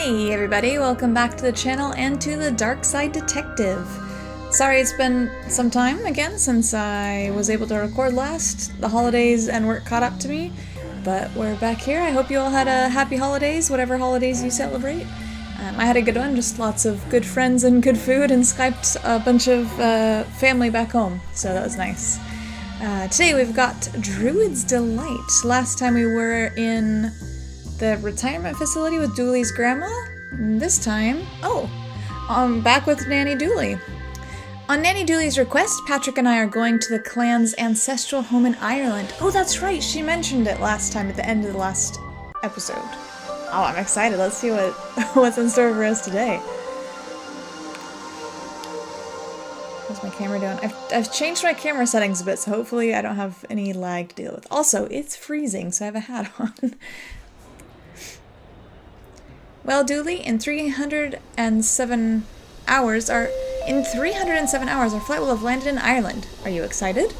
Hey everybody, welcome back to the channel and to the Darkside Detective. Sorry it's been some time again since I was able to record last. The holidays and work caught up to me, but we're back here. I hope you all had a happy holidays, whatever holidays you celebrate. I had a good one, just lots of good friends and good food, and Skyped a bunch of family back home, so that was nice. Today we've got Druid's Delight. Last time we were in the retirement facility with Dooley's grandma. This time, I'm back with Nanny Dooley. On Nanny Dooley's request, Patrick and I are going to the clan's ancestral home in Ireland. Oh, that's right, she mentioned it last time at the end of the last episode. Oh, I'm excited. Let's see what's in store for us today. How's my camera doing? I've changed my camera settings a bit, so hopefully I don't have any lag to deal with. Also, it's freezing, so I have a hat on. Well, Dooley, in 307 hours, our flight will have landed in Ireland. Are you excited?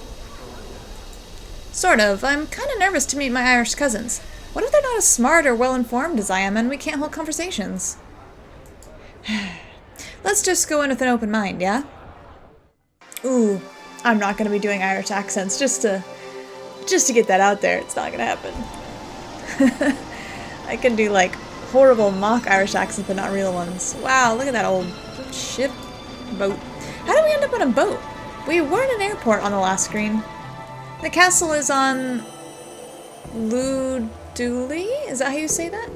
Sort of. I'm kind of nervous to meet my Irish cousins. What if they're not as smart or well-informed as I am and we can't hold conversations? Let's just go in with an open mind, yeah? Ooh, I'm not going to be doing Irish accents just to get that out there. It's not going to happen. I can do, like, horrible mock Irish accents, but not real ones. Wow, look at that old ship boat. How did we end up on a boat? We were in an airport on the last screen. The castle is on Dooley? Is that how you say that?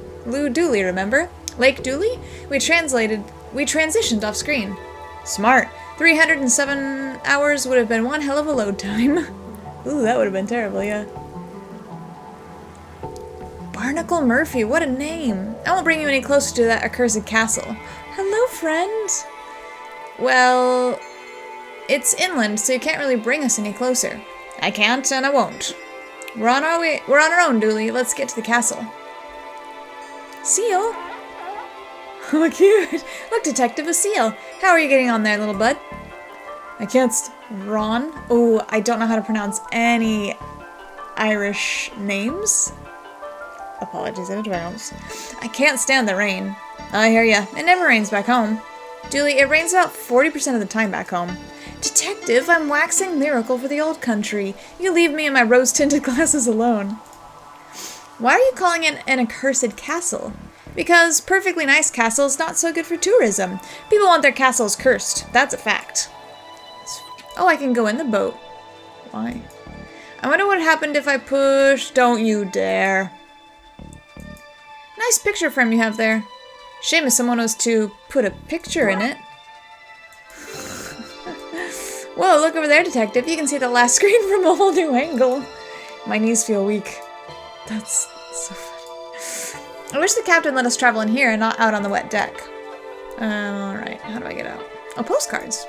Dooley, remember? Lake Dooley? We transitioned off screen. Smart. 307 hours would have been one hell of a load time. Ooh, that would have been terrible, yeah. Barnacle Murphy, what a name. I won't bring you any closer to that accursed castle. Hello, friend. Well, it's inland, so you can't really bring us any closer. I can't, and I won't. We're on our own, Dooley. Let's get to the castle. Seal? Oh, cute. Look, Detective, a seal. How are you getting on there, little bud? I can't Ron? Oh, I don't know how to pronounce any Irish names. Apologies in advance. I can't stand the rain. I hear ya. It never rains back home. Dooley, it rains about 40% of the time back home. Detective, I'm waxing lyrical for the old country. You leave me and my rose-tinted glasses alone. Why are you calling it an accursed castle? Because perfectly nice castles not so good for tourism. People want their castles cursed. That's a fact. Oh, I can go in the boat. Why? I wonder what happened if I push... Don't you dare. Nice picture frame you have there. Shame if someone was to put a picture in it. Whoa, look over there, Detective. You can see the last screen from a whole new angle. My knees feel weak. That's so funny. I wish the captain let us travel in here and not out on the wet deck. Alright, how do I get out? Oh, postcards.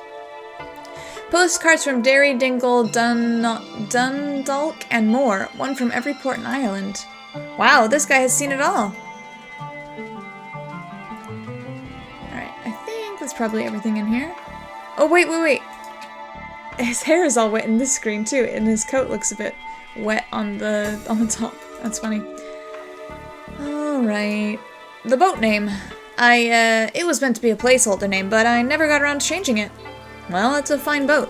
Postcards from Derry, Dingle, Dundalk, and more. One from every port in Ireland. Wow, this guy has seen it all. Alright, I think that's probably everything in here. Oh, wait. His hair is all wet in this screen too, and his coat looks a bit wet on the top. That's funny. Alright. The boat name. It was meant to be a placeholder name, but I never got around to changing it. Well, it's a fine boat.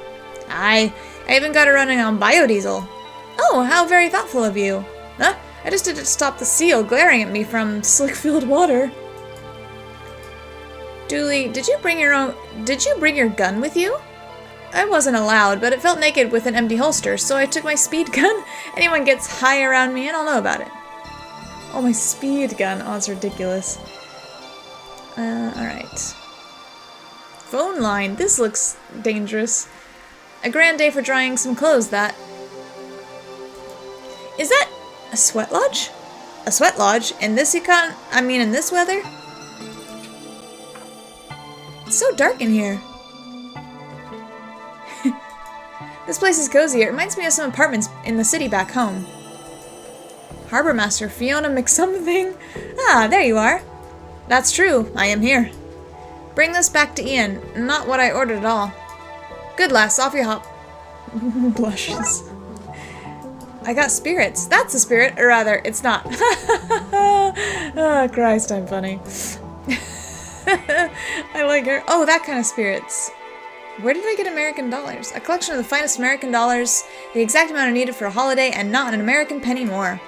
I even got it running on biodiesel. Oh, how very thoughtful of you. Huh? I just did it to stop the seal glaring at me from slick-filled water. Dooley, did you bring your gun with you? I wasn't allowed, but it felt naked with an empty holster, so I took my speed gun. Anyone gets high around me and I'll know about it. Oh, my speed gun. Oh, it's ridiculous. Alright. Phone line. This looks dangerous. A grand day for drying some clothes, that. Is that a sweat lodge? A sweat lodge? In this in this weather? It's so dark in here. This place is cozy. It reminds me of some apartments in the city back home. Harbor Master Fiona McSomething? Ah, there you are. That's true. I am here. Bring this back to Ian. Not what I ordered at all. Good lass, off you hop. Blushes. I got spirits. That's a spirit, or rather, it's not. Oh, Christ, I'm funny. I like her. Oh, that kind of spirits. Where did I get American dollars? A collection of the finest American dollars, the exact amount needed for a holiday, and not an American penny more.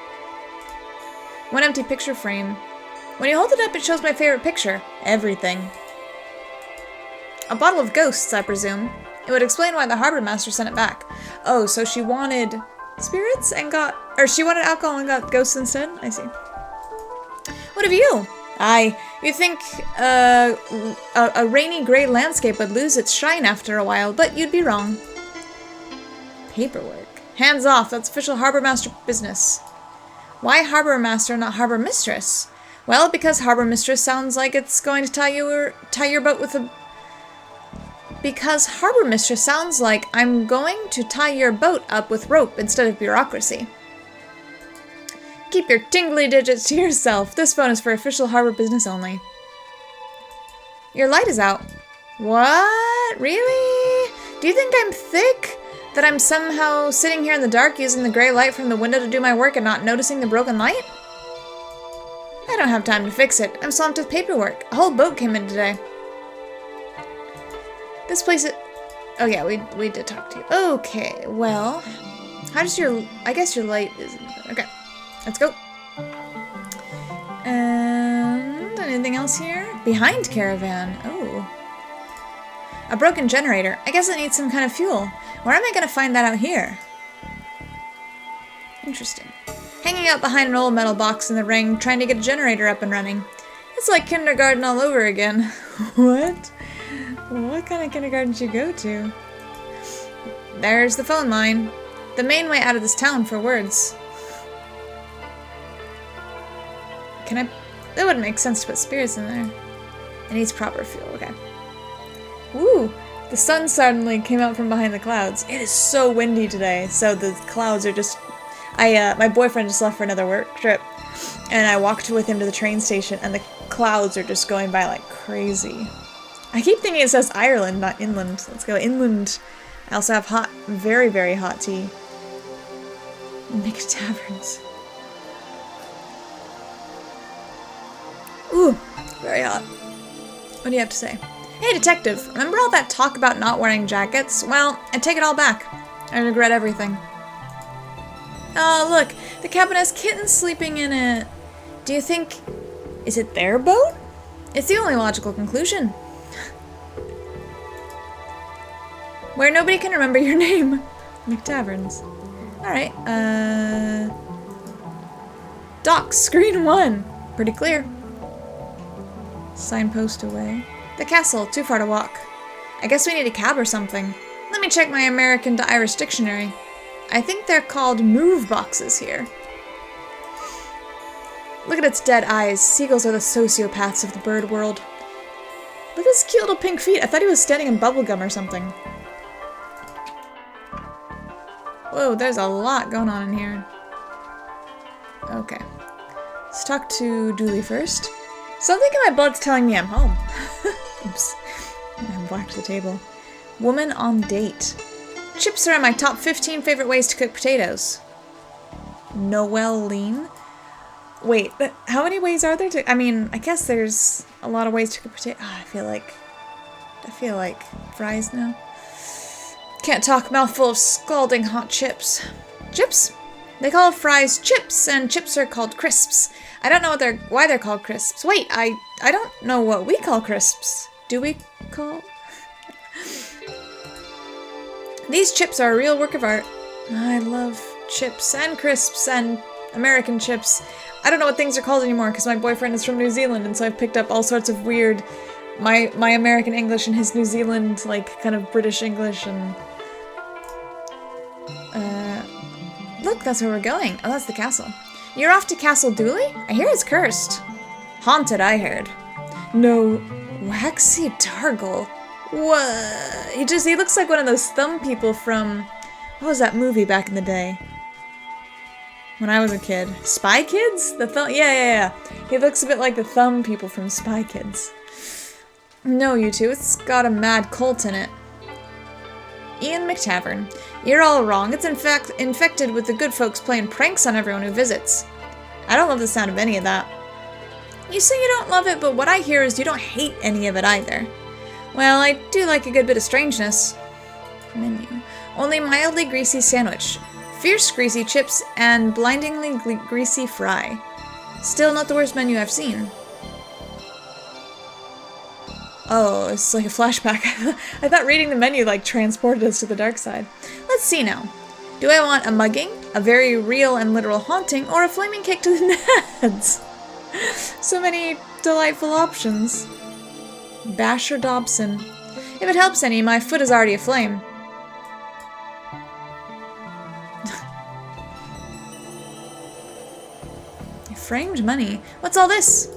One empty picture frame. When you hold it up, it shows my favorite picture. Everything. A bottle of ghosts, I presume. It would explain why the harbor master sent it back. Oh, so she wanted spirits and got... Or she wanted alcohol and got ghosts instead? I see. What of you? Aye, you'd think a rainy grey landscape would lose its shine after a while, but you'd be wrong. Paperwork. Hands off, that's official harbor master business. Why harbor master, not harbor mistress? Well, because harbor mistress sounds like it's going to tie your boat with a... Because harbor mistress sounds like I'm going to tie your boat up with rope instead of bureaucracy. Keep your tingly digits to yourself. This phone is for official harbor business only. Your light is out. What? Really? Do you think I'm thick? That I'm somehow sitting here in the dark using the gray light from the window to do my work and not noticing the broken light? I don't have time to fix it. I'm swamped with paperwork. A whole boat came in today. This place is... Oh yeah, we did talk to you. Okay, well... How does your... I guess your light is... Okay. Let's go. And anything else here? Behind caravan. Oh. A broken generator. I guess it needs some kind of fuel. Where am I going to find that out here? Interesting. Hanging out behind an old metal box in the ring, trying to get a generator up and running. It's like kindergarten all over again. What? What kind of kindergarten did you go to? There's the phone line. The main way out of this town for words. Can I... That wouldn't make sense to put spirits in there. It needs proper fuel, okay. Woo! The sun suddenly came out from behind the clouds. It is so windy today, so the clouds are just... my boyfriend just left for another work trip, and I walked with him to the train station, and the clouds are just going by like crazy. I keep thinking it says Ireland, not inland. Let's go inland. I also have hot, very, very hot tea. Mixed taverns. Ooh, very hot. What do you have to say? Hey, detective, remember all that talk about not wearing jackets? Well, I take it all back. I regret everything. Oh, look, the cabin has kittens sleeping in it. Do you think... Is it their boat? It's the only logical conclusion. Where nobody can remember your name. McTaverns. Alright, Docks, screen 1. Pretty clear. Signpost away. The castle, too far to walk. I guess we need a cab or something. Let me check my American to Irish dictionary. I think they're called move boxes here. Look at its dead eyes. Seagulls are the sociopaths of the bird world. Look at his cute little pink feet. I thought he was standing in bubblegum or something. Whoa, there's a lot going on in here. Okay. Let's talk to Dooley first. Something in my blood's telling me I'm home. Oops. I whacked the table. Woman on date. Chips are in my top 15 favorite ways to cook potatoes. Noel Lean? Wait, how many ways are there to... I mean, I guess there's a lot of ways to cook potatoes. Oh, I feel like fries now. Can't talk, mouthful of scalding hot chips. Chips? They call fries chips, and chips are called crisps. I don't know why they're called crisps. Wait, I don't know what we call crisps. Do we call... These chips are a real work of art. I love chips and crisps and American chips. I don't know what things are called anymore because my boyfriend is from New Zealand, and so I've picked up all sorts of weird... My American English and his New Zealand, like, kind of British English and... Look, that's where we're going. Oh, that's the castle. You're off to Castle Dooley? I hear it's cursed. Haunted, I heard. No, Waxy Dargle. What? He looks like one of those thumb people from... What was that movie back in the day? When I was a kid. Spy Kids? The thumb... Yeah. He looks a bit like the thumb people from Spy Kids. No, you two. It's got a mad cult in it. Ian McTavern. You're all wrong. It's in fact infected with the good folks playing pranks on everyone who visits. I don't love the sound of any of that. You say you don't love it, but what I hear is you don't hate any of it either. Well, I do like a good bit of strangeness. Menu. Only mildly greasy sandwich. Fierce greasy chips and blindingly greasy fry. Still not the worst menu I've seen. Oh, it's like a flashback. I thought reading the menu like transported us to the dark side. Let's see now. Do I want a mugging, a very real and literal haunting, or a flaming kick to the nads? So many delightful options. Basher Dobson. If it helps any, my foot is already aflame. Framed money? What's all this?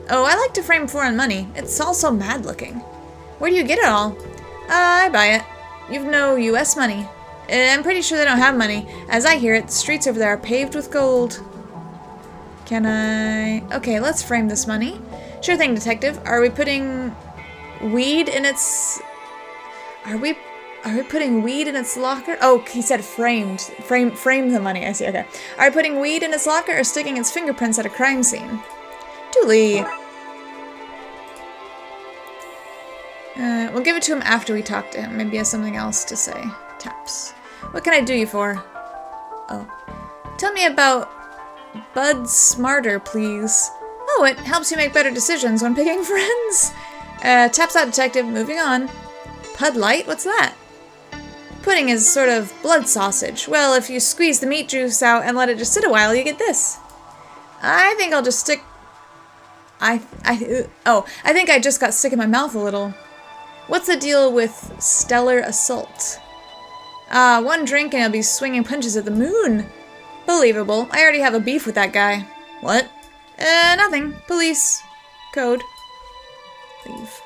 Oh, I like to frame foreign money. It's all so mad looking. Where do you get it all? I buy it. You've no US money. I'm pretty sure they don't have money. As I hear it, the streets over there are paved with gold. Can I... Okay, let's frame this money. Sure thing, detective. Are we putting weed in its... Are we putting weed in its locker? Oh, he said framed. Frame the money. I see, okay. Are we putting weed in its locker or sticking its fingerprints at a crime scene? Dooley. We'll give it to him after we talk to him. Maybe he has something else to say. Taps. What can I do you for? Oh. Tell me about Bud Smarter, please. Oh, it helps you make better decisions when picking friends. Taps out detective. Moving on. Pud Light? What's that? Pudding is sort of blood sausage. Well, if you squeeze the meat juice out and let it just sit a while, you get this. I think I'll just stick... I think I just got sick in my mouth a little. What's the deal with Stellar Assault? One drink and I'll be swinging punches at the moon. Believable. I already have a beef with that guy. What? Nothing. Police. Code. Leave.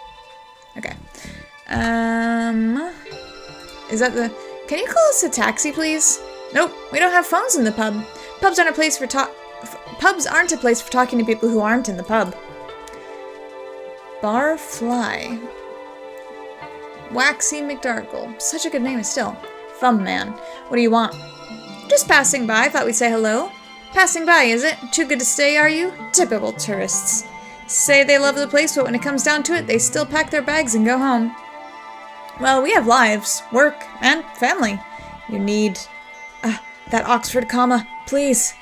Okay. Is that the... Can you call us a taxi, please? Nope. We don't have phones in the pub. Pubs aren't a place for talking to people who aren't in the pub. Barfly. Waxy McDarkle. Such a good name still. Thumb Man. What do you want? Just passing by. Thought we'd say hello. Passing by, is it? Too good to stay, are you? Typical tourists. Say they love the place, but when it comes down to it, they still pack their bags and go home. Well, we have lives, work, and family. You need... that Oxford comma, please.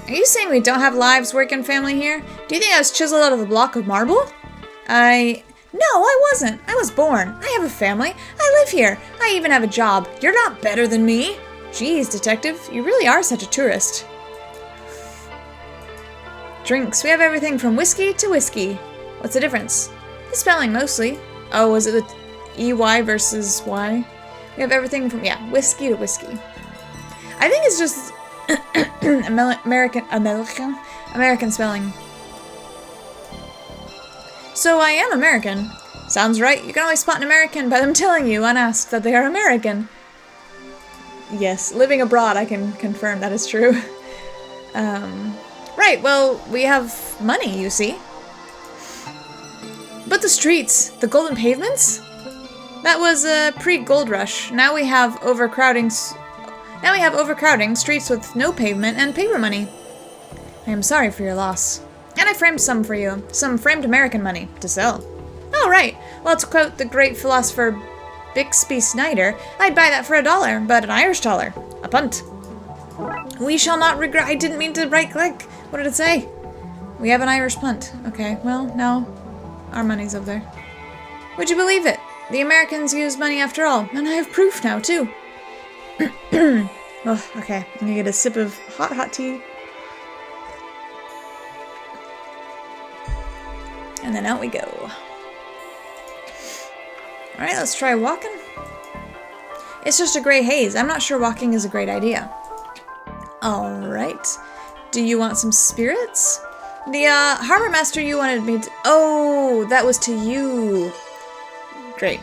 Are you saying we don't have lives, work, and family here? Do you think I was chiseled out of a block of marble? No, I wasn't. I was born. I have a family. I live here. I even have a job. You're not better than me. Jeez, detective, you really are such a tourist. Drinks. We have everything from whiskey to whiskey. What's the difference? The spelling, mostly. Oh, was it the EY versus Y? We have everything from, yeah, whiskey to whiskey. I think it's just American spelling. So I am American. Sounds right. You can always spot an American by them telling you unasked that they are American. Yes, living abroad, I can confirm that is true. Right, well, we have money, you see. But the streets, the golden pavements? That was a pre-gold rush. Now we have overcrowding, streets with no pavement, and paper money. I am sorry for your loss. And I framed some for you. Some framed American money to sell. Oh, right. Well, to quote the great philosopher Bixby Snyder, I'd buy that for $1, but an Irish dollar. A punt. We shall not regret. I didn't mean to right-click. What did it say? We have an Irish punt. Okay, well, now our money's up there. Would you believe it? The Americans use money after all, and I have proof now, too. Oh, okay. I'm gonna get a sip of hot tea. And then out we go. Alright, let's try walking. It's just a gray haze. I'm not sure walking is a great idea. Alright. Do you want some spirits? The, harbor master you wanted me to... Oh, that was to you. Great.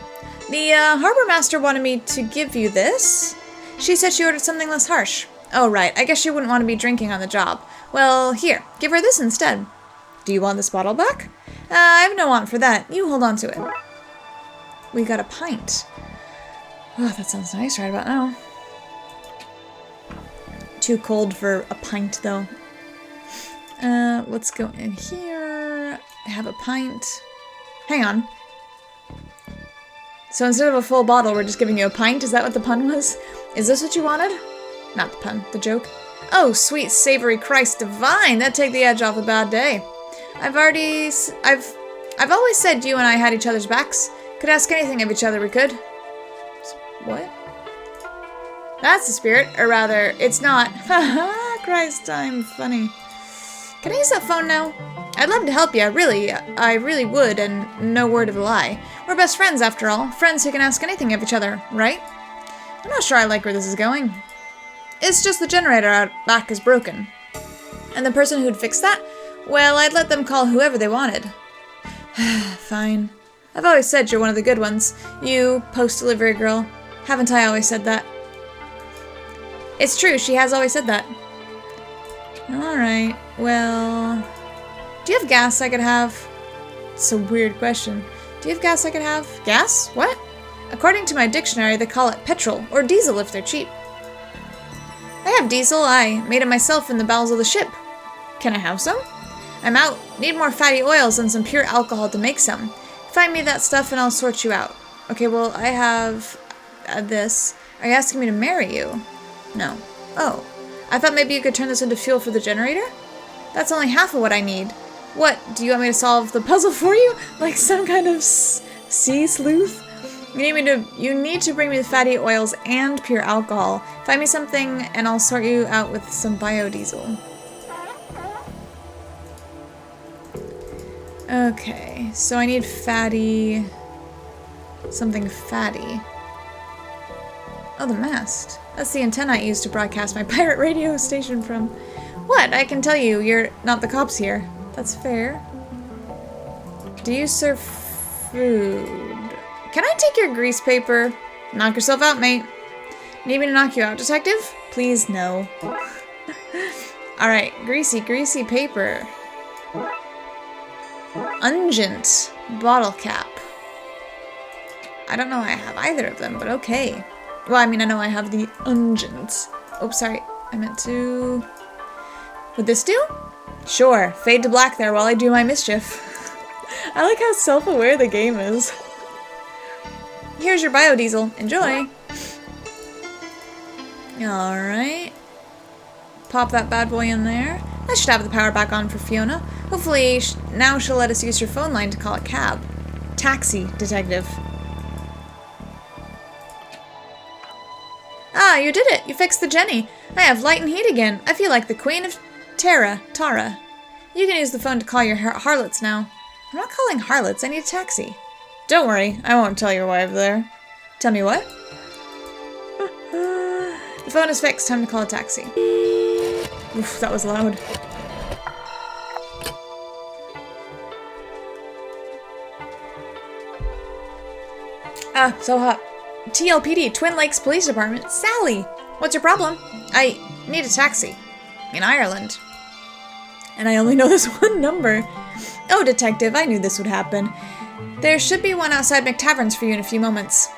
The, harbor master wanted me to give you this. She said she ordered something less harsh. Oh, right. I guess she wouldn't want to be drinking on the job. Well, here. Give her this instead. Do you want this bottle back? I have no want for that. You hold on to it. We got a pint. Oh, that sounds nice right about now. Too cold for a pint, though. Let's go in here. have a pint. Hang on. So instead of a full bottle, we're just giving you a pint? Is that what the pun was? Is this what you wanted? Not the pun, the joke. Oh, sweet savory Christ divine! That'd take the edge off a bad day. I've always said you and I had each other's backs. Could ask anything of each other, we could. What? That's the spirit. Or rather, it's not. Haha, Christ, I'm funny. Can I use that phone now? I'd love to help you, really. I really would, and no word of a lie. We're best friends, after all. Friends who can ask anything of each other, right? I'm not sure I like where this is going. It's just the generator out back is broken. And the person who'd fix that? Well, I'd let them call whoever they wanted. Fine. I've always said you're one of the good ones. You, post-delivery girl. Haven't I always said that? It's true, she has always said that. Alright, well... Do you have gas I could have? It's a weird question. Do you have gas I could have? Gas? What? According to my dictionary, they call it petrol, or diesel if they're cheap. I have diesel. I made it myself in the bowels of the ship. Can I have some? I'm out. Need more fatty oils and some pure alcohol to make some. Find me that stuff and I'll sort you out. Okay, well, I have this. Are you asking me to marry you? No. Oh. I thought maybe you could turn this into fuel for the generator? That's only half of what I need. What? Do you want me to solve the puzzle for you? Like some kind of sea sleuth? You need to bring me the fatty oils and pure alcohol. Find me something and I'll sort you out with some biodiesel. Okay, so I need fatty... something fatty. Oh, the mast. That's the antenna I use to broadcast my pirate radio station from. What? I can tell you, you're not the cops here. That's fair. Do you serve food? Can I take your grease paper? Knock yourself out, mate. Need me to knock you out, detective? Please, no. Alright, greasy paper. Ungent bottle cap. I don't know I have either of them, but okay. Well, I mean, I know I have the ungent. Oops, sorry. I meant to... Would this do? Sure. Fade to black there while I do my mischief. I like how self-aware the game is. Here's your biodiesel. Enjoy. Alright. Pop that bad boy in there. That should have the power back on for Fiona. Hopefully, now she'll let us use her phone line to call a cab. Taxi, detective. Ah, you did it! You fixed the Jenny. I have light and heat again. I feel like the Queen of Tara. You can use the phone to call your harlots now. I'm not calling harlots. I need a taxi. Don't worry. I won't tell your wife there. Tell me what? The phone is fixed. Time to call a taxi. Oof, that was loud. Ah, so hot. TLPD, Twin Lakes Police Department. Sally! What's your problem? I need a taxi. In Ireland. And I only know this one number. Oh, detective, I knew this would happen. There should be one outside McTavern's for you in a few moments.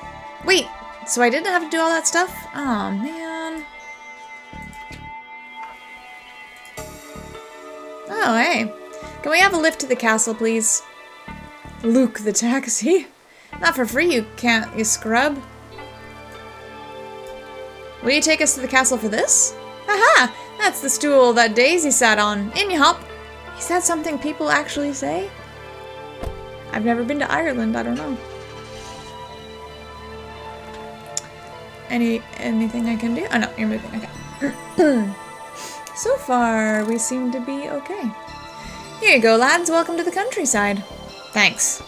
Wait, so I didn't have to do all that stuff? Oh, man. Oh, hey. Can we have a lift to the castle, please? Luke the taxi. Not for free, you can't, you scrub. Will you take us to the castle for this? Aha! That's the stool that Daisy sat on. In you hop. Is that something people actually say? I've never been to Ireland, I don't know. Anything I can do? Oh no, you're moving, okay. So far, we seem to be okay. Here you go, lads. Welcome to the countryside. Thanks.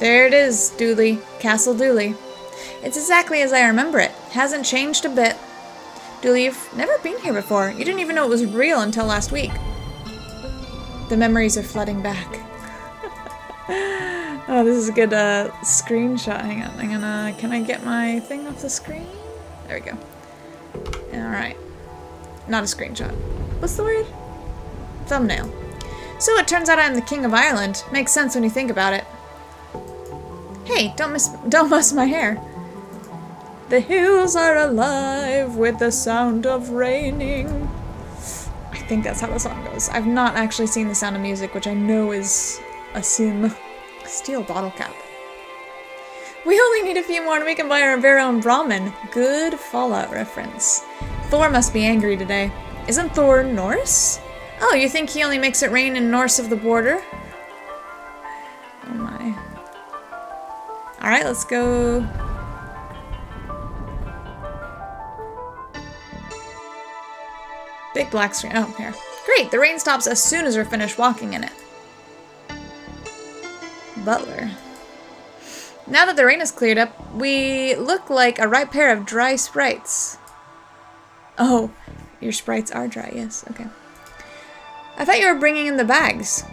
There it is, Dooley. Castle Dooley. It's exactly as I remember it. Hasn't changed a bit. Dooley, you've never been here before. You didn't even know it was real until last week. The memories are flooding back. Oh, this is a good screenshot. Hang on. Can I get my thing off the screen? There we go. Alright. Not a screenshot. What's the word? Thumbnail. So it turns out I'm the King of Ireland. Makes sense when you think about it. Hey, don't muss my hair. The hills are alive with the sound of raining. I think that's how the song goes. I've not actually seen The Sound of Music, which I know is a sim. Steel bottle cap. We only need a few more and we can buy our very own Brahmin. Good Fallout reference. Thor must be angry today. Isn't Thor Norse? Oh, you think he only makes it rain in Norse of the border? Oh my. Alright, let's go. Big black screen. Oh, here. Great, the rain stops as soon as we're finished walking in it. Butler. Now that the rain has cleared up, we look like a ripe pair of dry sprites. Oh, your sprites are dry, yes, okay. I thought you were bringing in the bags.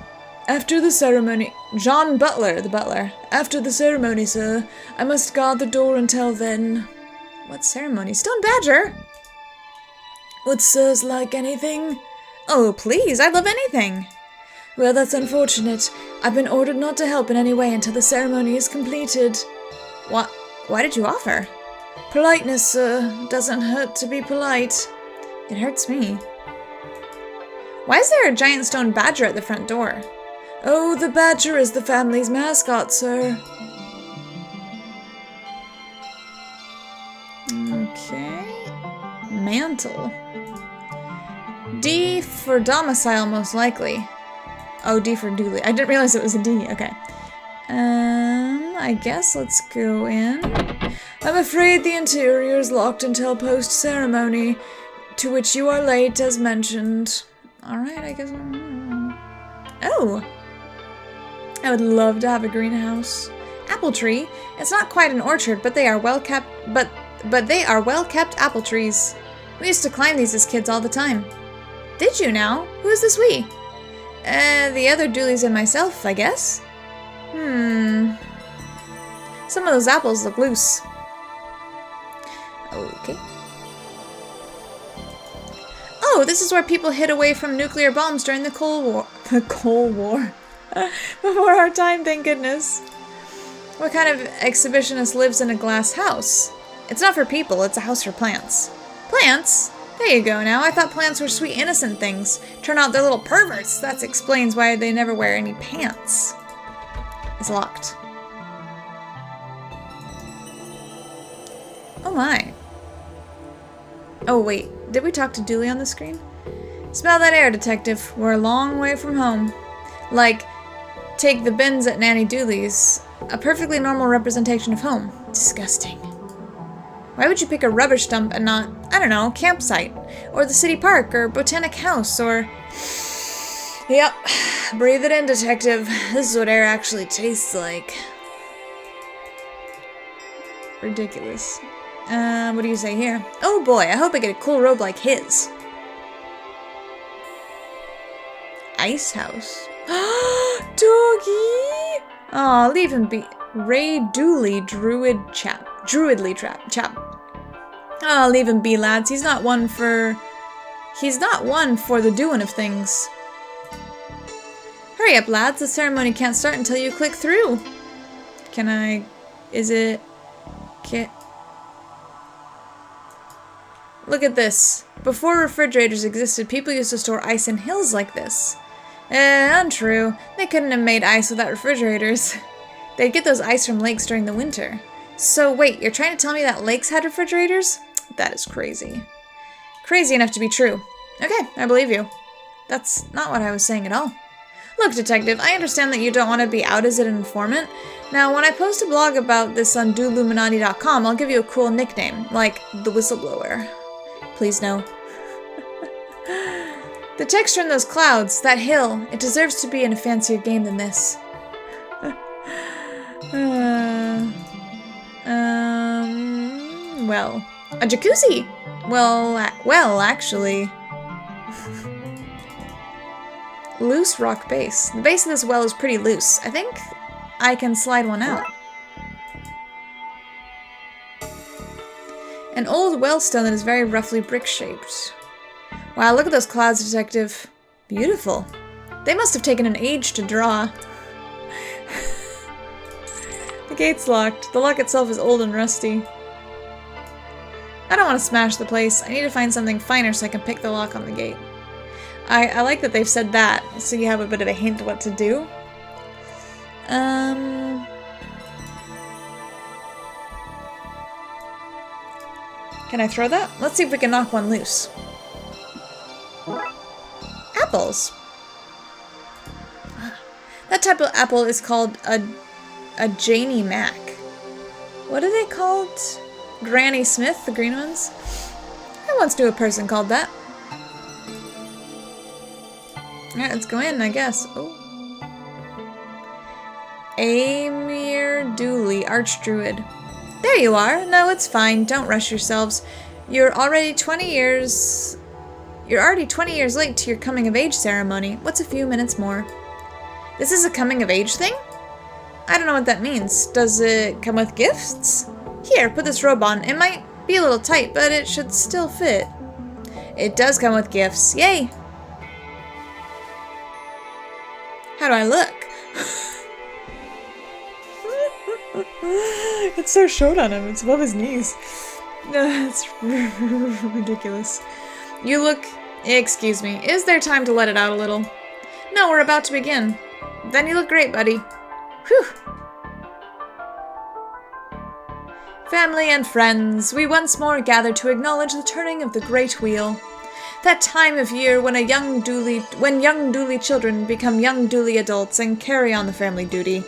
After the ceremony... John Butler, the butler. After the ceremony, sir. I must guard the door until then. What ceremony? Stone Badger? Would sirs like anything? Oh, please, I'd love anything. Well, that's unfortunate. I've been ordered not to help in any way until the ceremony is completed. What? Why did you offer? Politeness, sir. Doesn't hurt to be polite. It hurts me. Why is there a giant stone badger at the front door? Oh, the badger is the family's mascot, sir. Okay. Mantle. D for domicile, most likely. Oh, D for Dooley. I didn't realize it was a D. Okay. I guess let's go in. I'm afraid the interior is locked until post-ceremony, to which you are late, as mentioned. Alright, I guess... Oh! I would love to have a greenhouse. Apple tree. It's not quite an orchard, but they are well-kept... But they are well-kept apple trees. We used to climb these as kids all the time. Did you now? Who is this we? The other Dooleys and myself, I guess. Some of those apples look loose. Okay. Oh, this is where people hid away from nuclear bombs during the Cold War. The Cold War. Before our time, thank goodness. What kind of exhibitionist lives in a glass house? It's not for people, it's a house for plants. Plants? There you go now. I thought plants were sweet, innocent things. Turn out they're little perverts. That explains why they never wear any pants. It's locked. Oh my. Oh wait, did we talk to Dooley on the screen? Smell that air, detective. We're a long way from home. Like, take the bins at Nanny Dooley's. A perfectly normal representation of home. Disgusting. Why would you pick a rubbish dump and not, I don't know, campsite? Or the city park, or botanic house, or... Yep. Breathe it in, detective. This is what air actually tastes like. Ridiculous. What do you say here? Oh boy, I hope I get a cool robe like his. Ice house. Doggy! Aw, leave him be. Ray Dooley, Druidly chap. Aw, leave him be, lads. He's not one for the doing of things. Hurry up, lads. The ceremony can't start until you click through. Can I... Is it... Look at this. Before refrigerators existed, people used to store ice in hills like this. Untrue. They couldn't have made ice without refrigerators. They'd get those ice from lakes during the winter. So wait, you're trying to tell me that lakes had refrigerators? That is crazy. Crazy enough to be true. Okay, I believe you. That's not what I was saying at all. Look, detective, I understand that you don't want to be out as an informant. Now, when I post a blog about this on dooluminati.com, I'll give you a cool nickname, like the whistleblower. Please no. The texture in those clouds, that hill, it deserves to be in a fancier game than this. Well, a jacuzzi! Well, actually... Loose rock base. The base of this well is pretty loose. I think I can slide one out. An old wellstone that is very roughly brick-shaped. Wow, look at those clouds, detective. Beautiful. They must have taken an age to draw. The gate's locked. The lock itself is old and rusty. I don't want to smash the place. I need to find something finer so I can pick the lock on the gate. I like that they've said that, so you have a bit of a hint of what to do. Can I throw that? Let's see if we can knock one loose. Apples! That type of apple is called a Janie Mac. What are they called? Granny Smith, the green ones? I once knew a person called that. Alright, let's go in, I guess. Oh. Amir Dooley, Archdruid. There you are. No, it's fine. Don't rush yourselves. You're already 20 years late to your coming of age ceremony. What's a few minutes more? This is a coming of age thing? I don't know what that means. Does it come with gifts? Here, put this robe on. It might be a little tight, but it should still fit. It does come with gifts. Yay! How do I look? It's so short on him. It's above his knees. It's ridiculous. You look... Excuse me. Is there time to let it out a little? No, we're about to begin. Then you look great, buddy. Whew. Family and friends, we once more gather to acknowledge the turning of the Great Wheel. That time of year when young Dooley children become young Dooley adults and carry on the family duty.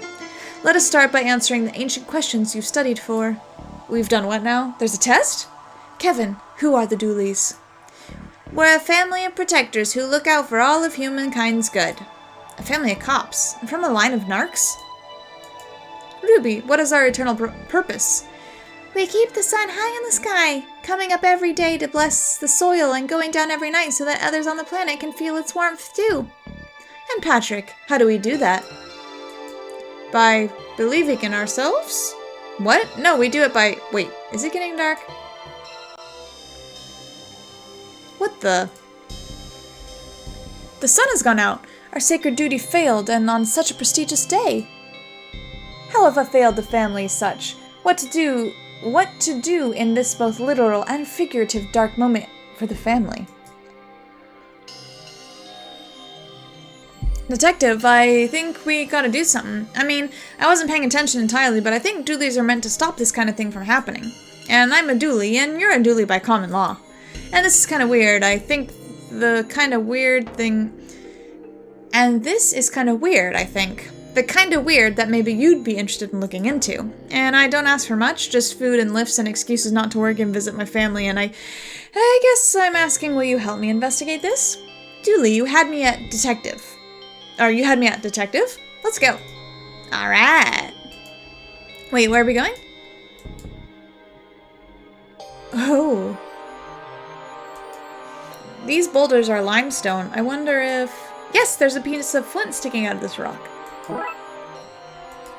Let us start by answering the ancient questions you've studied for. We've done what now? There's a test? Kevin, who are the Dooleys? We're a family of protectors who look out for all of humankind's good. A family of cops? And from a line of narcs? Ruby, what is our eternal purpose? We keep the sun high in the sky, coming up every day to bless the soil and going down every night so that others on the planet can feel its warmth too. And Patrick, how do we do that? By believing in ourselves? What? No, we do it by... Wait, is it getting dark? What the? The sun has gone out. Our sacred duty failed, and on such a prestigious day. How have I failed the family such? What to do in this both literal and figurative dark moment for the family? Detective, I think we gotta do something. I mean, I wasn't paying attention entirely, but I think Dooleys are meant to stop this kind of thing from happening. And I'm a Dooley, and you're a Dooley by common law. And this is kind of weird. I think the kind of weird thing... And this is kind of weird, I think. The kind of weird that maybe you'd be interested in looking into. And I don't ask for much, just food and lifts and excuses not to work and visit my family, and I guess I'm asking, will you help me investigate this? Dooley, you had me at detective. Or you had me at detective? Let's go. Alright. Wait, where are we going? Oh. These boulders are limestone. I wonder if... Yes, there's a piece of flint sticking out of this rock.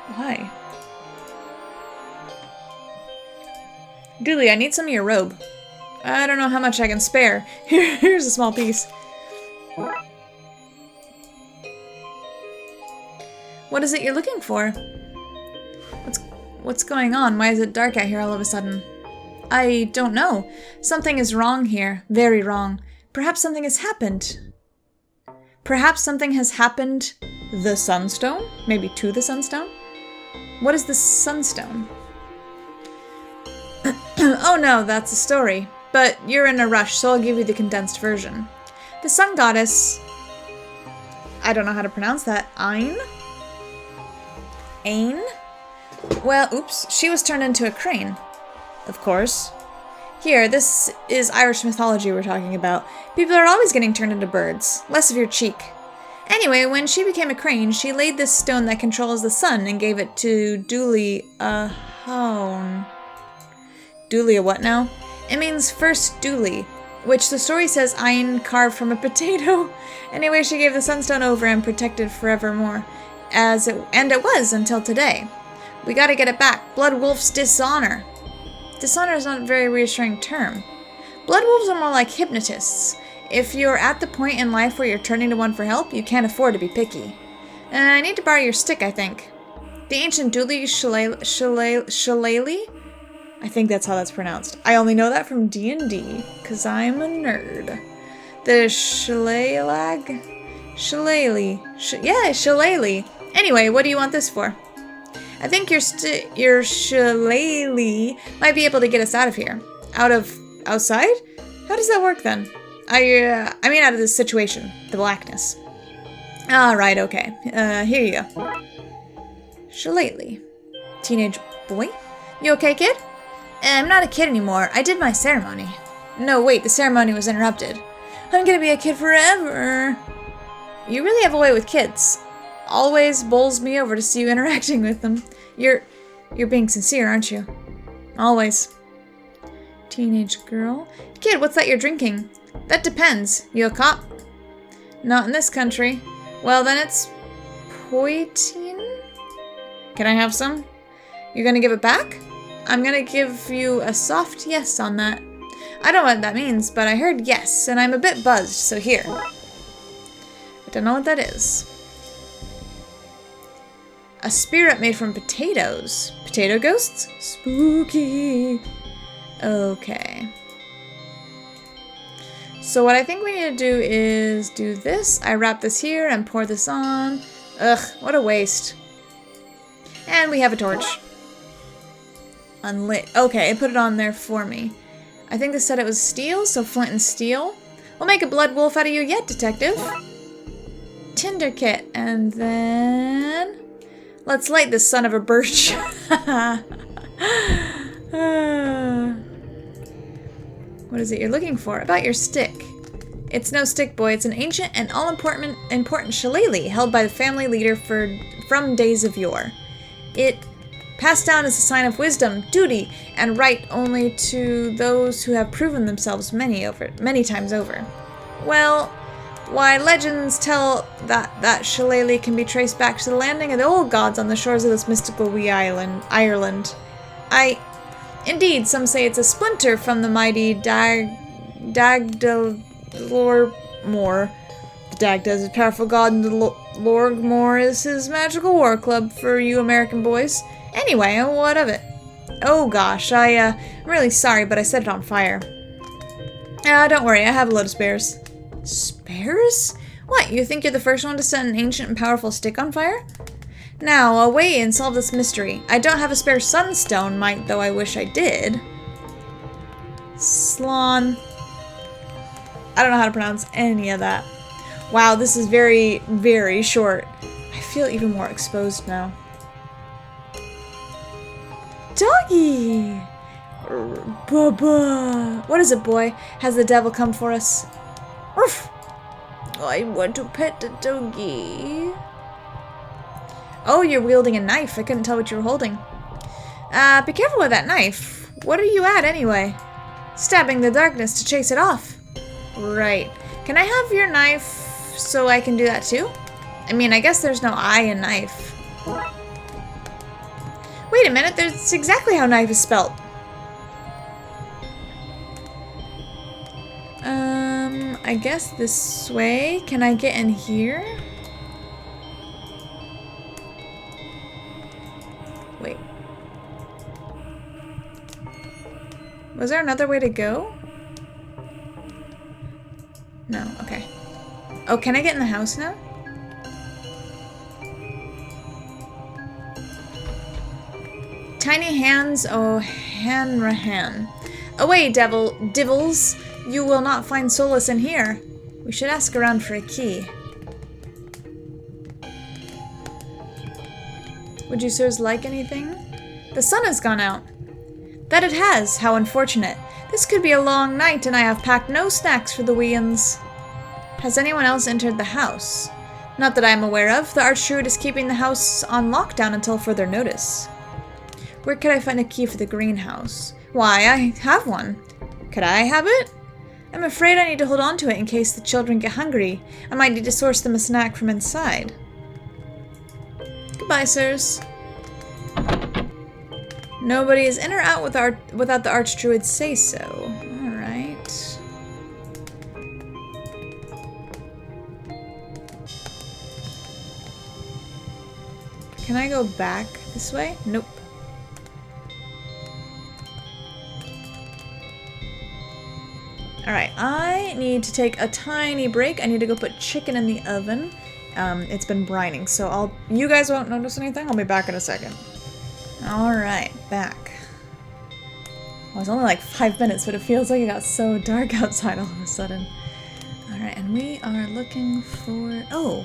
Hi. Dooley, I need some of your robe. I don't know how much I can spare. Here's a small piece. What is it you're looking for? What's going on? Why is it dark out here all of a sudden? I don't know. Something is wrong here. Very wrong. Perhaps something has happened. Perhaps something has happened. The Sunstone? Maybe to the Sunstone? What is the Sunstone? Oh no, that's a story. But you're in a rush, so I'll give you the condensed version. The sun goddess... I don't know how to pronounce that. Ain? Ain? Well, oops. She was turned into a crane. Of course. Here, this is Irish mythology we're talking about. People are always getting turned into birds. Less of your cheek. Anyway, when she became a crane, she laid this stone that controls the sun and gave it to Dooley Ahone. Dooley a what now? It means first Dooley, which the story says Ain carved from a potato. Anyway, she gave the sunstone over and protected forevermore. And it was until today. We gotta get it back. Blood Wolf's dishonor. Dishonor is not a very reassuring term. Blood wolves are more like hypnotists. If you're at the point in life where you're turning to one for help, you can't afford to be picky. I need to borrow your stick, I think. The ancient Dooley Shillelagh? I think that's how that's pronounced. I only know that from D&D, because I'm a nerd. The Shillelagh? Shillelagh. Yeah, Shillelagh. Anyway, what do you want this for? I think your Shillelagh might be able to get us out of here. Outside? How does that work then? I mean out of this situation. The blackness. Alright, okay. Here you go. Shillelagh. Teenage boy? You okay, kid? I'm not a kid anymore. I did my ceremony. No, wait, the ceremony was interrupted. I'm gonna be a kid forever. You really have a way with kids. Always bowls me over to see you interacting with them. You're being sincere, aren't you? Always. Teenage girl. Kid, what's that you're drinking? That depends. You a cop? Not in this country. Well, then it's poitin? Can I have some? You're gonna give it back? I'm gonna give you a soft yes on that. I don't know what that means, but I heard yes, and I'm a bit buzzed, so here. I don't know what that is. A spirit made from potatoes. Potato ghosts? Spooky. Okay. So what I think we need to do is do this. I wrap this here and pour this on. Ugh, what a waste. And we have a torch. Unlit. Okay, it put it on there for me. I think they said it was steel, so flint and steel. We'll make a blood wolf out of you yet, detective. Tinder kit, and then... let's light this son of a birch. What is it you're looking for? About your stick. It's no stick, boy. It's an ancient and all-important shillelagh held by the family leader from days of yore. It passed down as a sign of wisdom, duty, and right only to those who have proven themselves many times over. Well, why, legends tell that shillelagh can be traced back to the landing of the old gods on the shores of this mystical wee island, Ireland. Indeed, some say it's a splinter from the mighty Dagdalormor. The Dagda is a powerful god, and the Lorgmore is his magical war club for you American boys. Anyway, what of it? Oh gosh, I'm really sorry, but I set it on fire. Don't worry, I have a load of spares. Spares? What, you think you're the first one to set an ancient and powerful stick on fire? Now, away and solve this mystery. I don't have a spare sunstone, though I wish I did. Slon. I don't know how to pronounce any of that. Wow, this is very, very short. I feel even more exposed now. Doggy! Bubba! What is it, boy? Has the devil come for us? Oof! I want to pet the doggy. Oh, you're wielding a knife. I couldn't tell what you were holding. Be careful with that knife. What are you at, anyway? Stabbing the darkness to chase it off. Right. Can I have your knife so I can do that too? I mean, I guess there's no I in knife. Wait a minute, that's exactly how knife is spelt. I guess this way. Can I get in here? Wait. Was there another way to go? No, okay. Oh, can I get in the house now? Tiny hands, oh, Hanrahan. Away, divils. You will not find solace in here. We should ask around for a key. Would you sirs like anything? The sun has gone out. That it has. How unfortunate. This could be a long night, and I have packed no snacks for the weans. Has anyone else entered the house? Not that I am aware of. The Archdruid is keeping the house on lockdown until further notice. Where could I find a key for the greenhouse? Why, I have one. Could I have it? I'm afraid I need to hold on to it in case the children get hungry. I might need to source them a snack from inside. Goodbye, sirs. Nobody is in or out without the Archdruid say so. Alright. Can I go back this way? Nope. Alright, I need to take a tiny break. I need to go put chicken in the oven. It's been brining, so you guys won't notice anything. I'll be back in a second. Alright, back. Well, it's only like 5 minutes, but it feels like it got so dark outside all of a sudden. Alright, and we are looking for... Oh!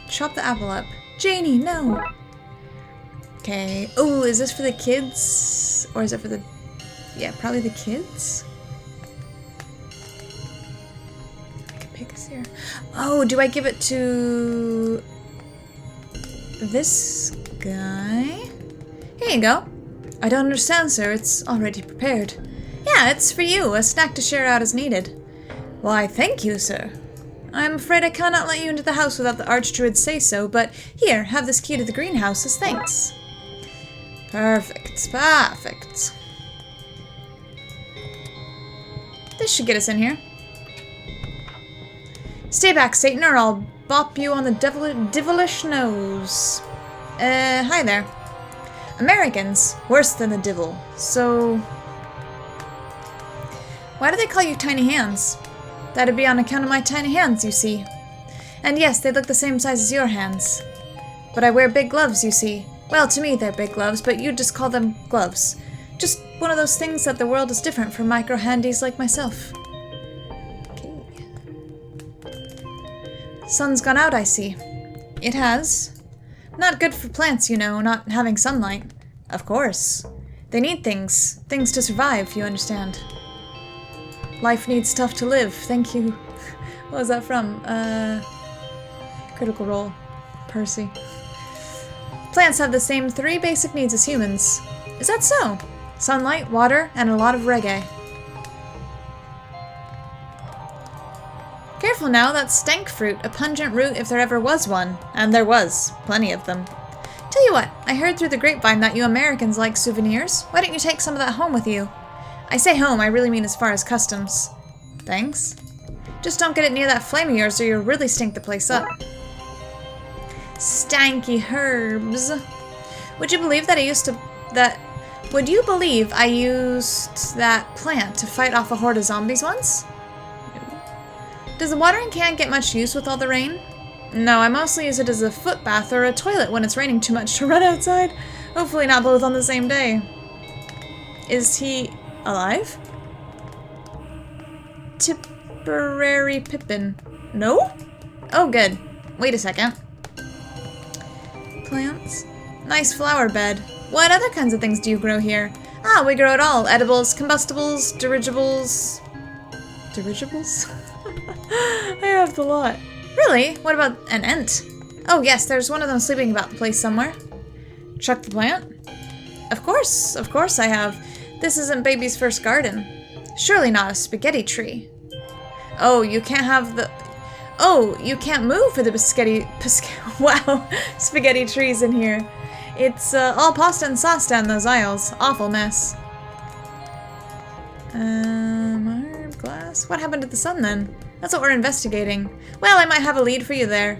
Chop the apple up. Janie, no! Okay. Oh, is this for the kids? Or is it for the... Yeah, probably the kids? I can pick this here. Oh, do I give it to... this guy? Here you go. I don't understand, sir. It's already prepared. Yeah, it's for you. A snack to share out as needed. Why, thank you, sir. I'm afraid I cannot let you into the house without the Archdruid say so, but here, have this key to the greenhouse as thanks. Perfect. Perfect. This should get us in here. Stay back, Satan, or I'll bop you on the devilish nose. Hi there. Americans, worse than the devil. So... why do they call you tiny hands? That'd be on account of my tiny hands, you see. And yes, they look the same size as your hands. But I wear big gloves, you see. Well, to me they're big gloves, but you just call them gloves. Just one of those things that the world is different for micro-handies like myself. Okay. Sun's gone out, I see. It has. Not good for plants, you know, not having sunlight. Of course. They need things. Things to survive, you understand. Life needs stuff to live. Thank you. What was that from? Critical Role. Percy. Plants have the same 3 basic needs as humans. Is that so? Sunlight, water, and a lot of reggae. Careful now, that's stank fruit, a pungent root if there ever was one. And there was. Plenty of them. Tell you what, I heard through the grapevine that you Americans like souvenirs. Why don't you take some of that home with you? I say home, I really mean as far as customs. Thanks. Just don't get it near that flame of yours or you'll really stink the place up. Stanky herbs. Would you believe that Would you believe I used that plant to fight off a horde of zombies once? Does the watering can get much use with all the rain? No, I mostly use it as a foot bath or a toilet when it's raining too much to run outside. Hopefully not both on the same day. Is he alive? Tipperary Pippin. No? Oh, good. Wait a second. Plants? Nice flower bed. What other kinds of things do you grow here? Ah, we grow it all. Edibles, combustibles, dirigibles. Dirigibles? I have the lot. Really? What about an ent? Oh yes, there's one of them sleeping about the place somewhere. Chuck the plant? Of course I have. This isn't baby's first garden. Surely not a spaghetti tree. Oh, you can't have the... Oh, you can't move for the spaghetti trees in here. It's all pasta and sauce down those aisles. Awful mess. Herb glass. What happened to the sun then? That's what we're investigating. Well, I might have a lead for you there.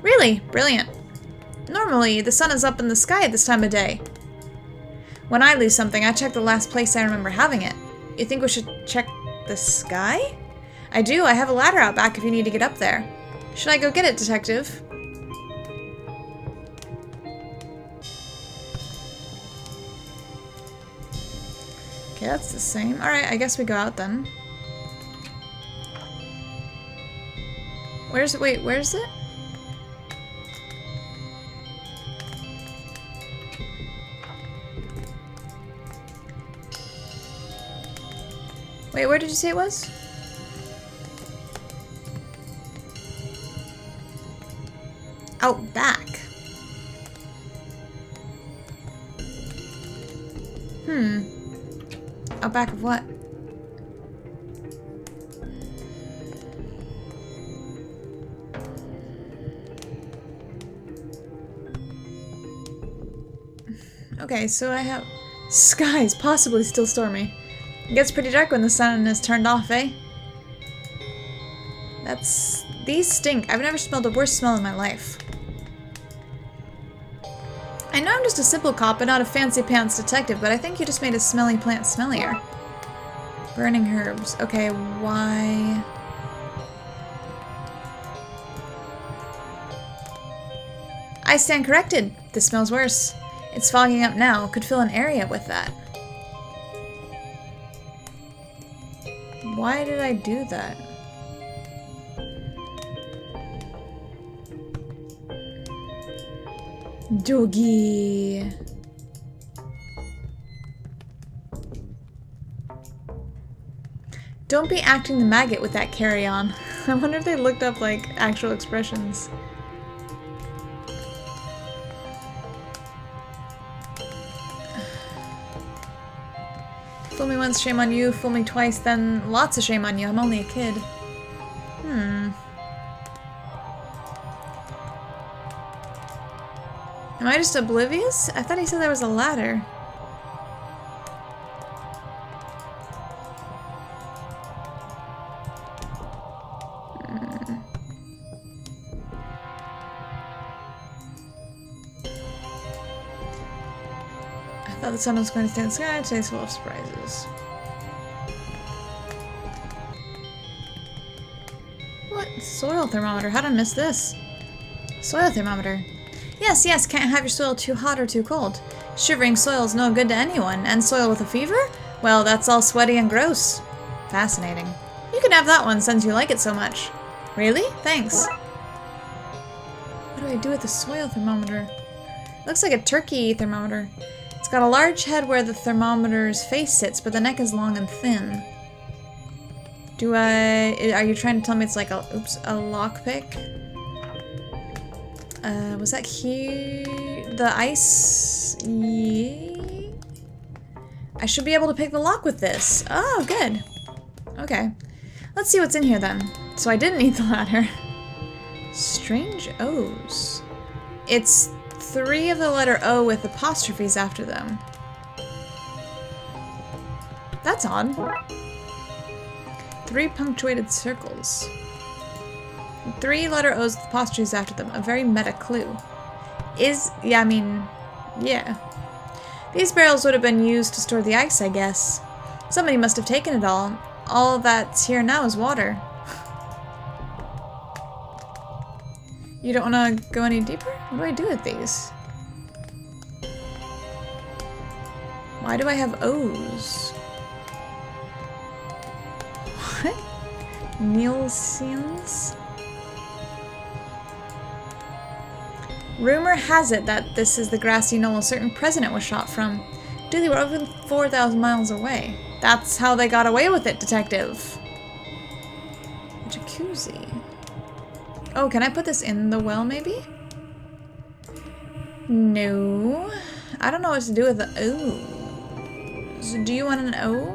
Really? Brilliant. Normally, the sun is up in the sky at this time of day. When I lose something, I check the last place I remember having it. You think we should check the sky? I do. I have a ladder out back if you need to get up there. Should I go get it, detective? Okay, that's the same. Alright, I guess we go out then. Wait, where's it? Wait, where did you say it was? Out back. Out back of what? Okay, so I have... Skies, possibly still stormy. It gets pretty dark when the sun is turned off, eh? These stink. I've never smelled a worse smell in my life. I know I'm just a simple cop and not a fancy pants detective, but I think you just made a smelly plant smellier. Burning herbs. Okay, why? I stand corrected. This smells worse. It's fogging up now. Could fill an area with that. Why did I do that? Doggy. Don't be acting the maggot with that carry-on. I wonder if they looked up, like, actual expressions. Fool me once, shame on you. Fool me twice, then lots of shame on you. I'm only a kid. Am I just oblivious? I thought he said there was a ladder. I thought the sun was going to stay in the sky. Today's full of surprises. What? Soil thermometer. How did I miss this? Soil thermometer. Yes, yes, can't have your soil too hot or too cold. Shivering soil's no good to anyone, and soil with a fever? Well, that's all sweaty and gross. Fascinating. You can have that one since you like it so much. Really? Thanks. What do I do with the soil thermometer? Looks like a turkey thermometer. It's got a large head where the thermometer's face sits, but the neck is long and thin. Are you trying to tell me it's like a lockpick? Was that here? The ice? Yeah. I should be able to pick the lock with this. Oh, good. Okay. Let's see what's in here then. So I didn't need the ladder. Strange O's. It's 3 of the letter O with apostrophes after them. That's odd. 3 punctuated circles. 3 letter O's with apostrophes after them. A very meta clue. Yeah. These barrels would have been used to store the ice, I guess. Somebody must have taken it all. All that's here now is water. You don't want to go any deeper? What do I do with these? Why do I have O's? What? Nielsen's? Rumor has it that this is the grassy knoll a certain president was shot from. Dooley, we're over 4,000 miles away. That's how they got away with it, detective. A jacuzzi. Oh, can I put this in the well, maybe? No. I don't know what to do with the O's. Do you want an O?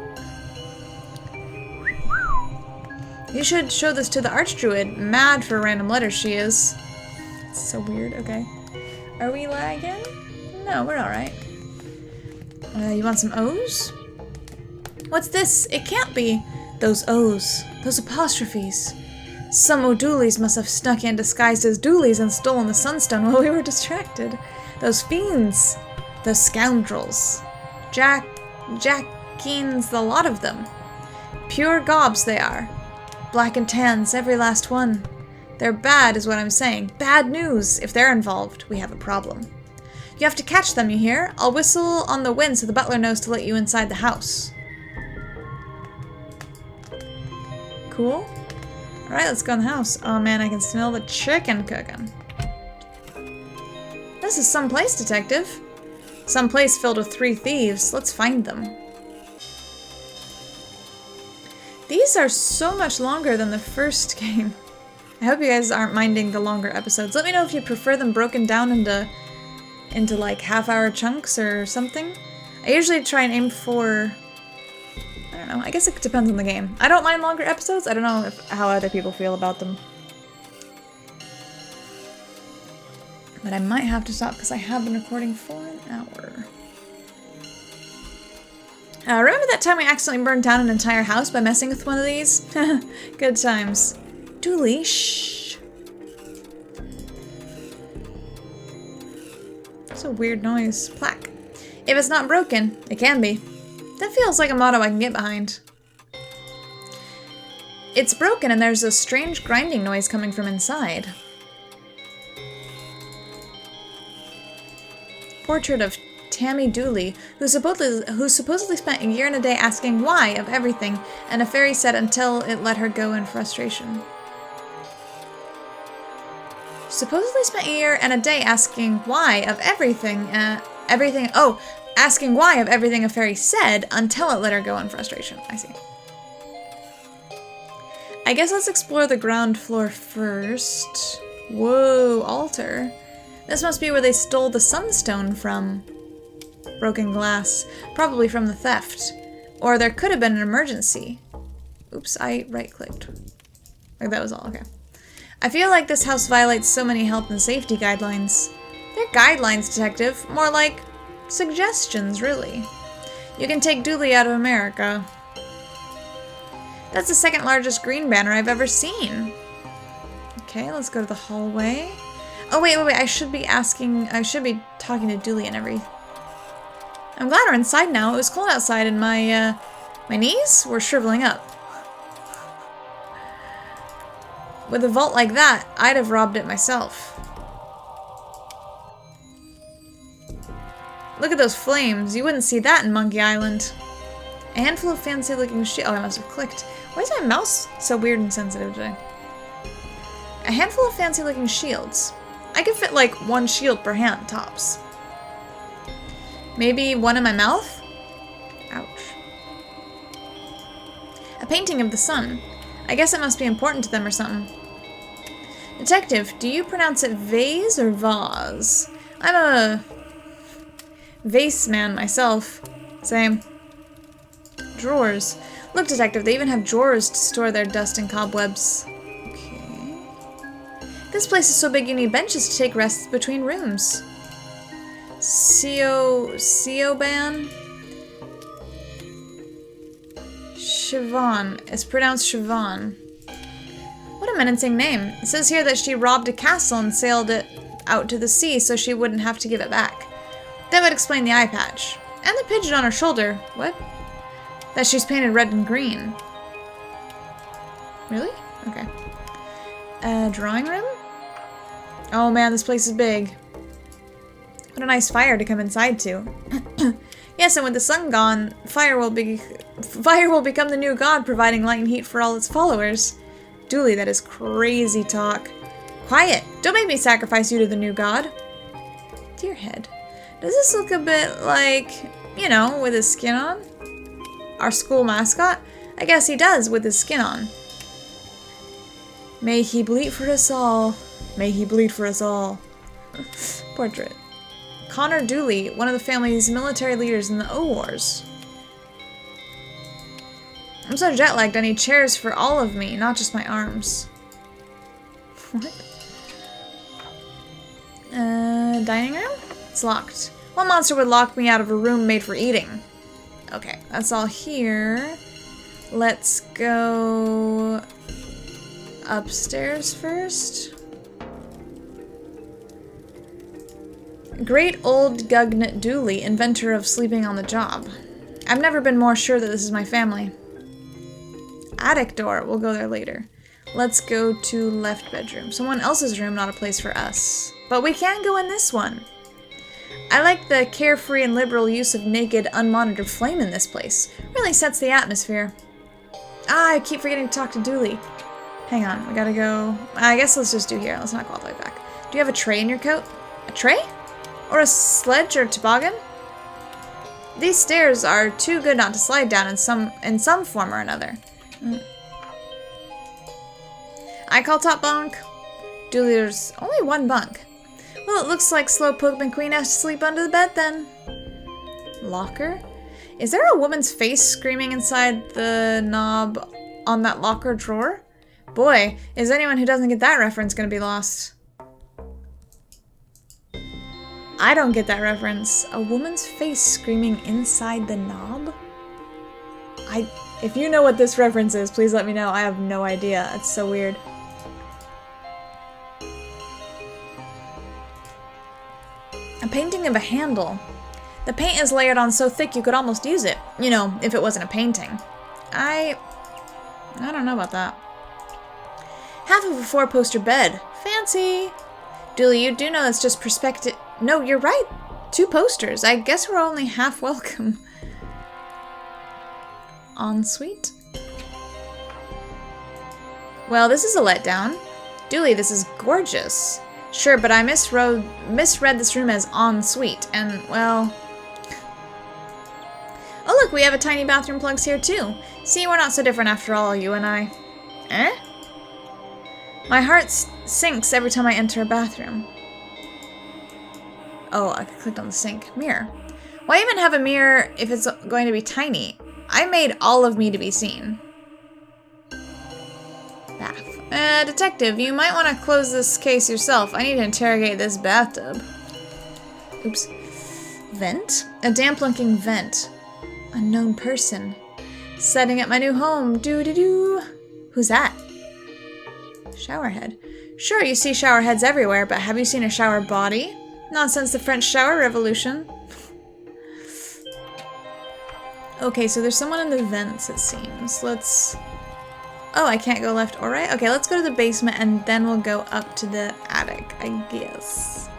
You should show this to the Archdruid. Mad for random letters she is. It's so weird. Okay. Are we lagging? No, we're alright. You want some O's? What's this? It can't be. Those O's. Those apostrophes. Some O'Dooleys must have snuck in disguised as Dooleys and stolen the sunstone while we were distracted. Those fiends. Those scoundrels. Jackins, the lot of them. Pure gobs they are. Black and tans, every last one. They're bad is what I'm saying. Bad news. If they're involved, we have a problem. You have to catch them, you hear? I'll whistle on the wind so the butler knows to let you inside the house. Cool. Alright, let's go in the house. Oh man, I can smell the chicken cooking. This is some place, detective. Some place filled with 3 thieves. Let's find them. These are so much longer than the first game. I hope you guys aren't minding the longer episodes. Let me know if you prefer them broken down into like half-hour chunks or something. I usually try and aim for, I don't know, I guess it depends on the game. I don't mind longer episodes. I don't know how other people feel about them. But I might have to stop because I have been recording for an hour. Remember that time we accidentally burned down an entire house by messing with one of these? Good times. Dooley, shh. That's a weird noise. Plaque. If it's not broken, it can be. That feels like a motto I can get behind. It's broken and there's a strange grinding noise coming from inside. Portrait of Tammy Dooley, who supposedly spent a year and a day asking why of everything, and a fairy said until it let her go in frustration. Supposedly spent a year and a day asking why of everything, asking why of everything a fairy said until it let her go in frustration. I see. I guess let's explore the ground floor first. Whoa, altar. This must be where they stole the sunstone from. Broken glass, probably from the theft. Or there could have been an emergency. Oops, I right-clicked. Like that was all, okay. I feel like this house violates so many health and safety guidelines. They're guidelines, detective. More like suggestions, really. You can take Dooley out of America. That's the second largest green banner I've ever seen. Okay, let's go to the hallway. Oh, wait. I should be talking to Dooley and everything. I'm glad we're inside now. It was cold outside and my knees were shriveling up. With a vault like that, I'd have robbed it myself. Look at those flames. You wouldn't see that in Monkey Island. A handful of fancy-looking shields. Oh, I must have clicked. Why is my mouse so weird and sensitive today? A handful of fancy-looking shields. I could fit like one shield per hand, tops. Maybe one in my mouth? Ouch. A painting of the sun. I guess it must be important to them or something. Detective, do you pronounce it vase or vase? I'm a vase man myself. Same. Drawers. Look, detective, they even have drawers to store their dust and cobwebs. Okay. This place is so big you need benches to take rests between rooms. Ban? Siobhan. It's pronounced Siobhan. What a menacing name. It says here that she robbed a castle and sailed it out to the sea so she wouldn't have to give it back. That would explain the eye patch. And the pigeon on her shoulder. What? That she's painted red and green. Really? Okay. Drawing room? Oh man, this place is big. What a nice fire to come inside to. Yes, and with the sun gone, fire will become the new god, providing light and heat for all its followers. Dooley, that is crazy talk. Quiet! Don't make me sacrifice you to the new god. Dear head. Does this look a bit like, you know, with his skin on? Our school mascot? I guess he does, with his skin on. May he bleed for us all. May he bleed for us all. Portrait. Connor Dooley, one of the family's military leaders in the O-Wars. I'm so jet-lagged I need chairs for all of me, not just my arms. What? Dining room? It's locked. What monster would lock me out of a room made for eating? Okay, that's all here. Let's go upstairs first. Great old Gugnet Dooley, inventor of sleeping on the job. I've never been more sure that this is my family. Attic door. We'll go there later. Let's go to left bedroom. Someone else's room, not a place for us. But we can go in this one. I like the carefree and liberal use of naked, unmonitored flame in this place. Really sets the atmosphere. Ah, I keep forgetting to talk to Dooley. Hang on, we gotta go... I guess let's just do here. Let's not go all the way back. Do you have a tray in your coat? A tray? Or a sledge or toboggan? These stairs are too good not to slide down in some form or another. I call top bunk. Dooley, there's only one bunk. Well, it looks like Slowpoke McQueen has to sleep under the bed then. Locker? Is there a woman's face screaming inside the knob on that locker drawer? Boy, is anyone who doesn't get that reference gonna be lost. I don't get that reference. A woman's face screaming inside the knob? If you know what this reference is, please let me know. I have no idea. It's so weird. A painting of a handle. The paint is layered on so thick you could almost use it. You know, if it wasn't a painting. I don't know about that. half of a 4-poster bed. Fancy! Dooley, you do know that's just perspective. No, you're right. 2 posters. I guess we're only half welcome. Ensuite. Well, this is a letdown. Dooley, this is gorgeous. Sure, but I misread this room as ensuite, and, well... Oh look, we have a tiny bathroom plugs here too. See, we're not so different after all, you and I. Eh? My heart sinks every time I enter a bathroom. Oh, I clicked on the sink. Mirror. Why even have a mirror if it's going to be tiny? I made all of me to be seen. Bath. Detective, you might want to close this case yourself. I need to interrogate this bathtub. Oops. Vent? A damp-looking vent. Unknown person. Setting up my new home. Doo-doo-doo. Who's that? Showerhead. Sure, you see showerheads everywhere, but have you seen a shower body? Not since the French shower revolution. Okay, so there's someone in the vents, it seems. Let's... Oh, I can't go left or right? Okay, let's go to the basement and then we'll go up to the attic, I guess.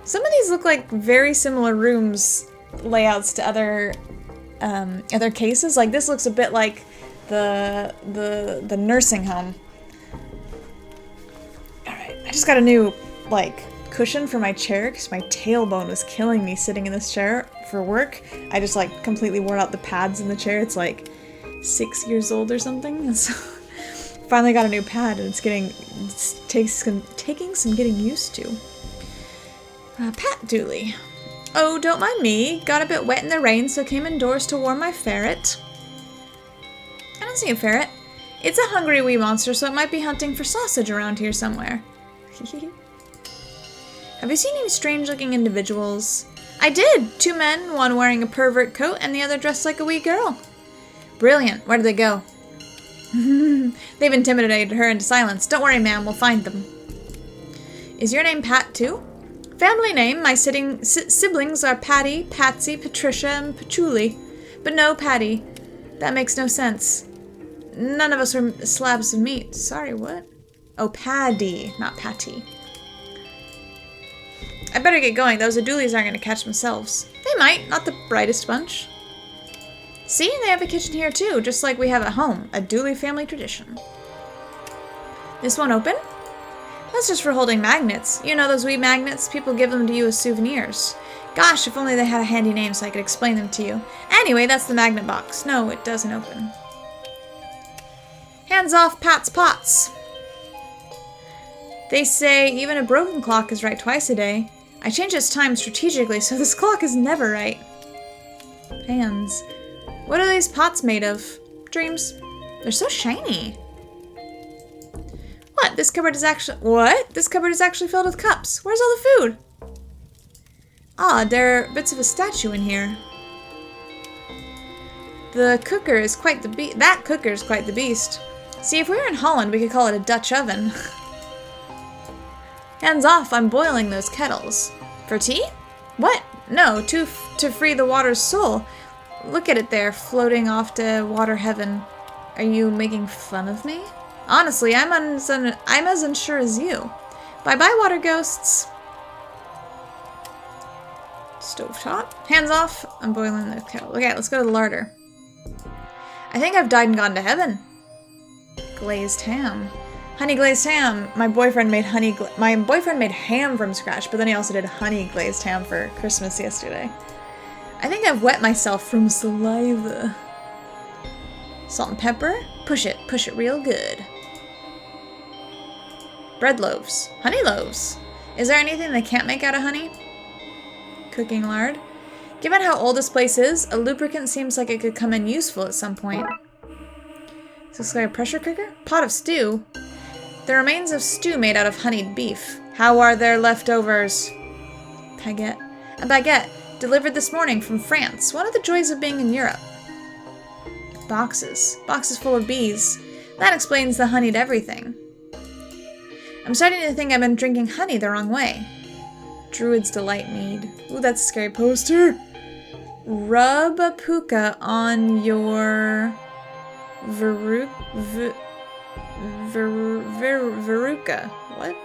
Some of these look like very similar rooms layouts to other cases. Like this looks a bit like the nursing home. Alright, I just got a new, like, cushion for my chair because my tailbone was killing me sitting in this chair for work. I just, like, completely wore out the pads in the chair. It's, like, 6 years old or something. And so finally got a new pad and it's taking some getting used to. Pat Dooley. Oh, don't mind me. Got a bit wet in the rain, so came indoors to warm my ferret. I don't see a ferret. It's a hungry wee monster, so it might be hunting for sausage around here somewhere. Have you seen any strange-looking individuals? I did! 2 men, one wearing a pervert coat and the other dressed like a wee girl. Brilliant. Where did they go? They've intimidated her into silence. Don't worry, ma'am. We'll find them. Is your name Pat, too? Family name. My siblings are Patty, Patsy, Patricia, and Patchouli. But no, Patty. That makes no sense. None of us are slabs of meat. Sorry, what? Oh, Paddy, not Patty. I better get going. Those Dooleys aren't going to catch themselves. They might. Not the brightest bunch. See? They have a kitchen here, too, just like we have at home. A Dooley family tradition. This one open? That's just for holding magnets. You know those wee magnets? People give them to you as souvenirs. Gosh, if only they had a handy name so I could explain them to you. Anyway, that's the magnet box. No, it doesn't open. Hands off Pat's pots. They say even a broken clock is right twice a day. I change its time strategically, so this clock is never right. Hands. What are these pots made of? Dreams. They're so shiny. What? This cupboard is actually... What? This cupboard is actually filled with cups. Where's all the food? Ah, there are bits of a statue in here. The cooker is quite the beast. That cooker is quite the beast. See, if we were in Holland, we could call it a Dutch oven. Hands off, I'm boiling those kettles. For tea? What? No, to free the water's soul. Look at it there, floating off to water heaven. Are you making fun of me? Honestly, I'm as unsure as you. Bye-bye, water ghosts. Stovetop. Hands off. I'm boiling the kettle. Okay, let's go to the larder. I think I've died and gone to heaven. Glazed ham. Honey glazed ham. My boyfriend made ham from scratch, but then he also did honey glazed ham for Christmas yesterday. I think I've wet myself from saliva. Salt and pepper. Push it real good. Bread loaves. Honey loaves. Is there anything they can't make out of honey? Cooking lard. Given how old this place is, a lubricant seems like it could come in useful at some point. This looks like a pressure cooker? Pot of stew. The remains of stew made out of honeyed beef. How are their leftovers? Baguette. A baguette, delivered this morning from France. One of the joys of being in Europe. Boxes. Boxes full of bees. That explains the honeyed everything. I'm starting to think I've been drinking honey the wrong way. Druid's Delight Mead. Ooh, that's a scary poster. Rub a puka on your Veruca. What?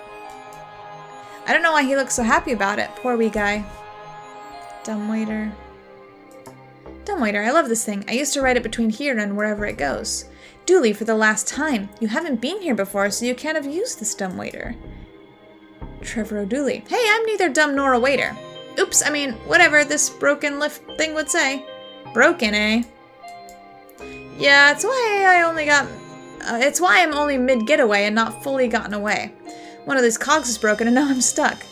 I don't know why he looks so happy about it. Poor wee guy. Dumbwaiter. Dumbwaiter, I love this thing. I used to ride it between here and wherever it goes. Dooley, for the last time. You haven't been here before, so you can't have used this dumbwaiter. Trevor O'Dooley. Hey, I'm neither dumb nor a waiter. Oops, I mean, whatever this broken lift thing would say. Broken, eh? Yeah, it's why I'm only mid-getaway and not fully gotten away. One of these cogs is broken and now I'm stuck.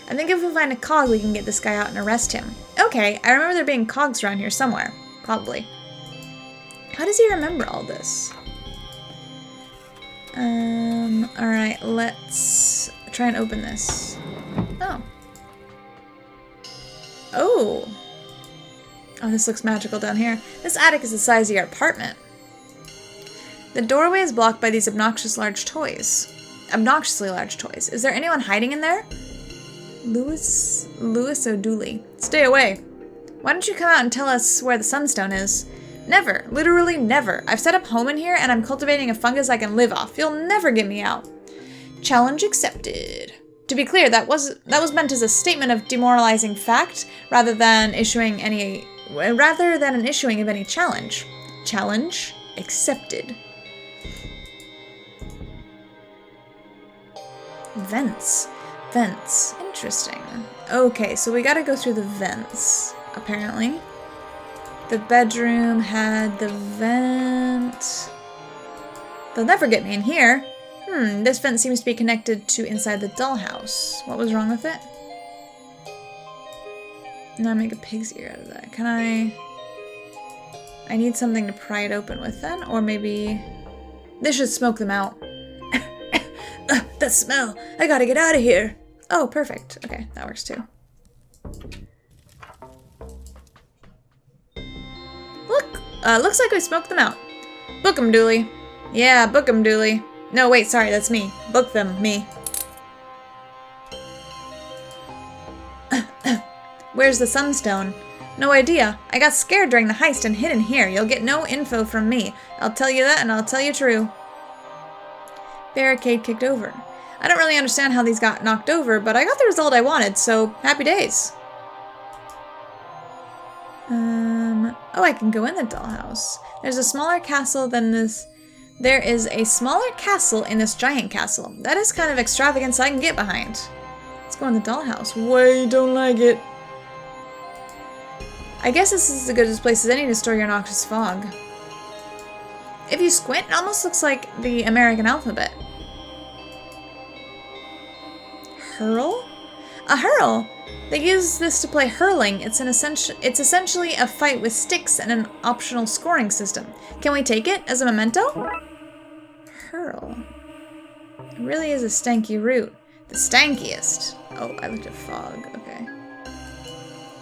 I think if we find a cog, we can get this guy out and arrest him. Okay, I remember there being cogs around here somewhere. Probably. How does he remember all this? Alright, let's try and open this. Oh. Oh. Oh, this looks magical down here. This attic is the size of your apartment. The doorway is blocked by these obnoxiously large toys. Is there anyone hiding in there? Lewis O'Dooley. Stay away. Why don't you come out and tell us where the sunstone is? Never. Literally never. I've set up home in here and I'm cultivating a fungus I can live off. You'll never get me out. Challenge accepted. To be clear, that was meant as a statement of demoralizing fact rather than an issuing of any challenge. Challenge accepted. Vents. Vents. Interesting. Okay, so we gotta go through the vents, apparently. The bedroom had the vent. They'll never get me in here. This vent seems to be connected to inside the dollhouse. What was wrong with it? Now make a pig's ear out of that. Can I need something to pry it open with then? Or maybe... This should smoke them out. That smell! I gotta get out of here! Oh, perfect. Okay, that works too. Look! Looks like we smoked them out. Book 'em, Dooley. Yeah, book 'em, Dooley. No, wait, sorry, that's me. Book them, me. Where's the sunstone? No idea. I got scared during the heist and hid in here. You'll get no info from me. I'll tell you that and I'll tell you true. Barricade kicked over. I don't really understand how these got knocked over, but I got the result I wanted, so happy days. Oh, I can go in the dollhouse. There's a smaller castle than this. There is a smaller castle in this giant castle. That is kind of extravagant, so I can get behind. Let's go in the dollhouse. Wait, don't like it. I guess this is as good a place as any to store your noxious fog. If you squint, it almost looks like the American alphabet. Hurl? A hurl! They use this to play hurling. It's essentially a fight with sticks and an optional scoring system. Can we take it as a memento? Hurl. It really is a stanky root. The stankiest. Oh, I looked at fog. Okay.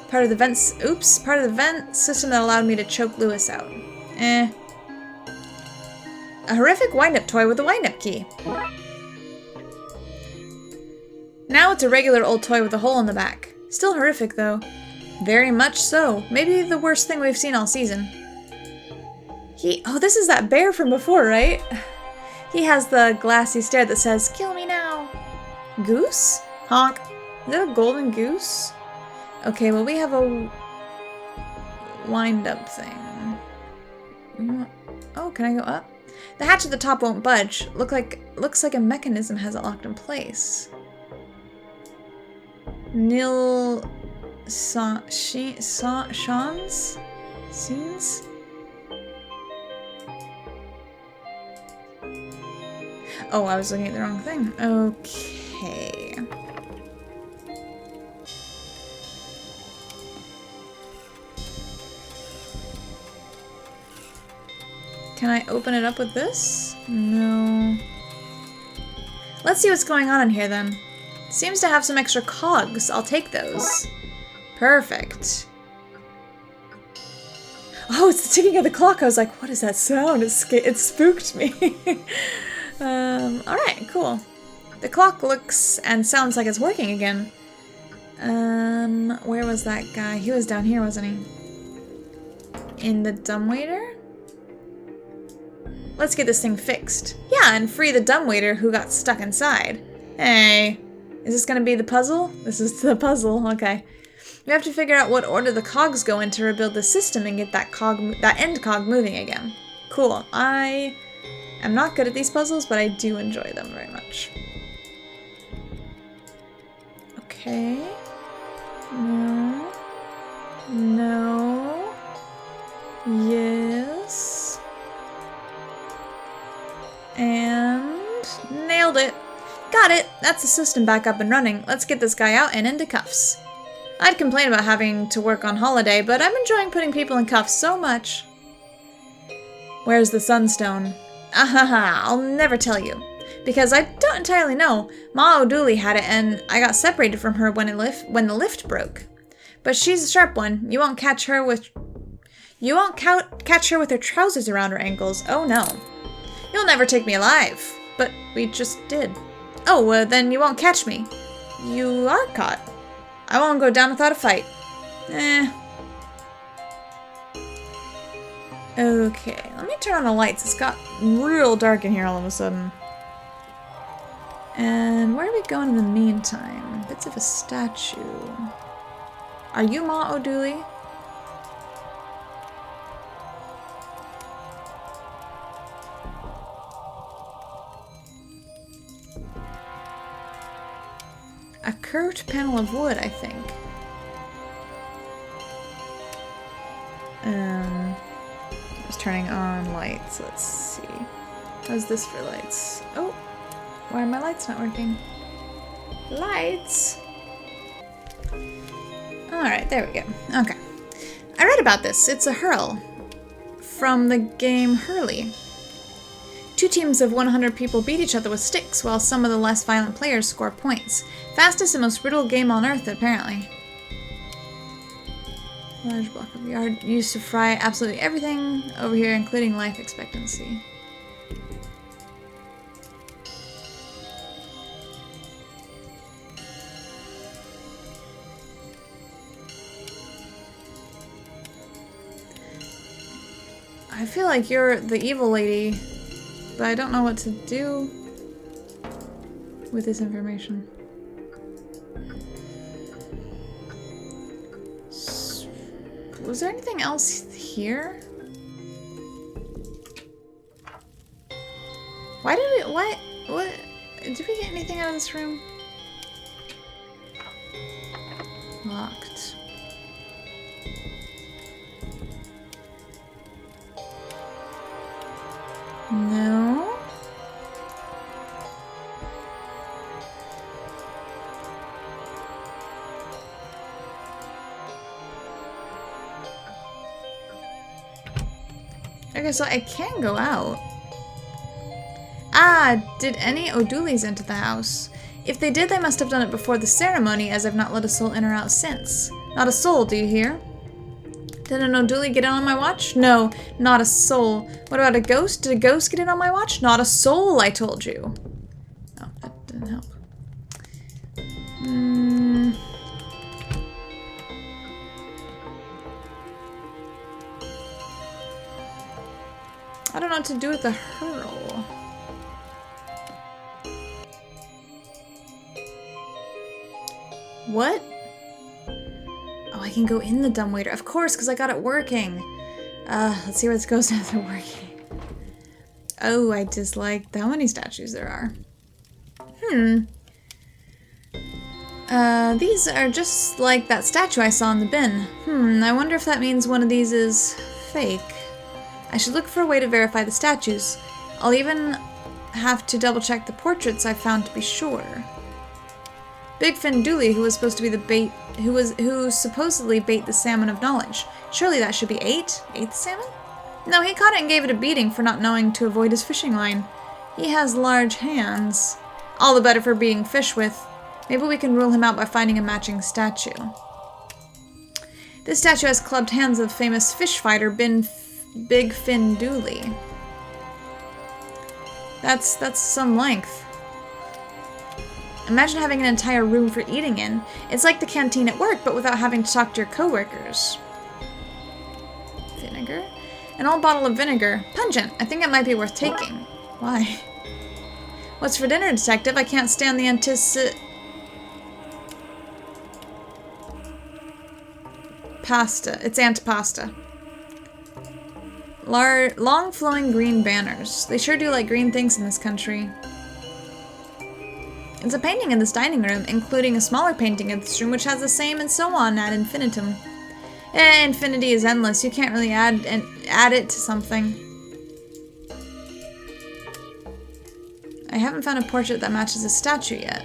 Part of the vent system that allowed me to choke Lewis out. Eh. A horrific wind-up toy with a wind-up key. Now it's a regular old toy with a hole in the back. Still horrific, though. Very much so. Maybe the worst thing we've seen all season. Oh, this is that bear from before, right? He has the glassy stare that says, "Kill me now." Goose? Honk. Is that a golden goose? Okay, well we have a wind-up thing. Oh, can I go up? The hatch at the top won't budge. Looks like a mechanism has it locked in place. Nil Shans? Scenes? Oh, I was looking at the wrong thing. Okay. Can I open it up with this? No. Let's see what's going on in here then. Seems to have some extra cogs. I'll take those. Perfect. Oh, it's the ticking of the clock. I was like, what is that sound? It spooked me. Alright, cool. The clock looks and sounds like it's working again. Where was that guy? He was down here, wasn't he? In the dumbwaiter? Let's get this thing fixed. Yeah, and free the dumbwaiter who got stuck inside. Hey, is this gonna be the puzzle? This is the puzzle, okay. We have to figure out what order the cogs go in to rebuild the system and get that end cog moving again. Cool. I am not good at these puzzles, but I do enjoy them very much. Okay. No. No. Yes. And nailed it. Got it. That's the system back up and running. Let's get this guy out and into cuffs. I'd complain about having to work on holiday, but I'm enjoying putting people in cuffs so much. Where's the sunstone? Ahaha, I'll never tell you. Because I don't entirely know. Ma Dooley had it and I got separated from her when the lift broke. But she's a sharp one. You won't catch her with her trousers around her ankles. Oh no. You'll never take me alive. But we just did. Oh, then you won't catch me. You are caught. I won't go down without a fight. Okay, let me turn on the lights. It's got real dark in here all of a sudden. And where are we going in the meantime? Bits of a statue. Are you Ma O'Dooley? A curved panel of wood, I think. Just turning on lights. Let's see. How's this for lights? Oh, why are my lights not working? Lights. All right, there we go. Okay. I read about this. It's a hurl from the game Hurley. 2 teams of 100 people beat each other with sticks, while some of the less violent players score points. Fastest and most brutal game on Earth, apparently. Large block of yard used to fry absolutely everything over here, including life expectancy. I feel like you're the evil lady, but I don't know what to do with this information. Was there anything else here? Why did we, what, did we get anything out of this room? Locked. No. Okay, so I can go out. Ah, did any O'Dooleys enter the house? If they did, they must have done it before the ceremony, as I've not let a soul in or out since. Not a soul, do you hear? Did an O'Dooley get in on my watch? No, not a soul. What about a ghost? Did a ghost get in on my watch? Not a soul, I told you. Oh, that didn't help. I don't know what to do with the hurl. What? Oh, I can go in the dumbwaiter. Of course, because I got it working. Let's see where this goes now that it's working. Oh, I dislike how many statues there are. These are just like that statue I saw in the bin. I wonder if that means one of these is fake. I should look for a way to verify the statues. I'll even have to double check the portraits I found to be sure. Big Fin Dooley, who was supposed to be the bait, who supposedly bait the salmon of knowledge. Surely that should be 8? 8th salmon? No, he caught it and gave it a beating for not knowing to avoid his fishing line. He has large hands. All the better for being fish with. Maybe we can rule him out by finding a matching statue. This statue has clubbed hands of famous fish fighter Big Fin Dooley. That's some length. Imagine having an entire room for eating in. It's like the canteen at work, but without having to talk to your coworkers. Vinegar. An old bottle of vinegar. Pungent. I think it might be worth taking. Why? What's for dinner, detective? I can't stand the pasta. It's antipasta. Long flowing green banners. They sure do like green things in this country. It's a painting in this dining room, including a smaller painting in this room which has the same and so on ad infinitum. Infinity is endless. You can't really add it to something. I haven't found a portrait that matches a statue yet.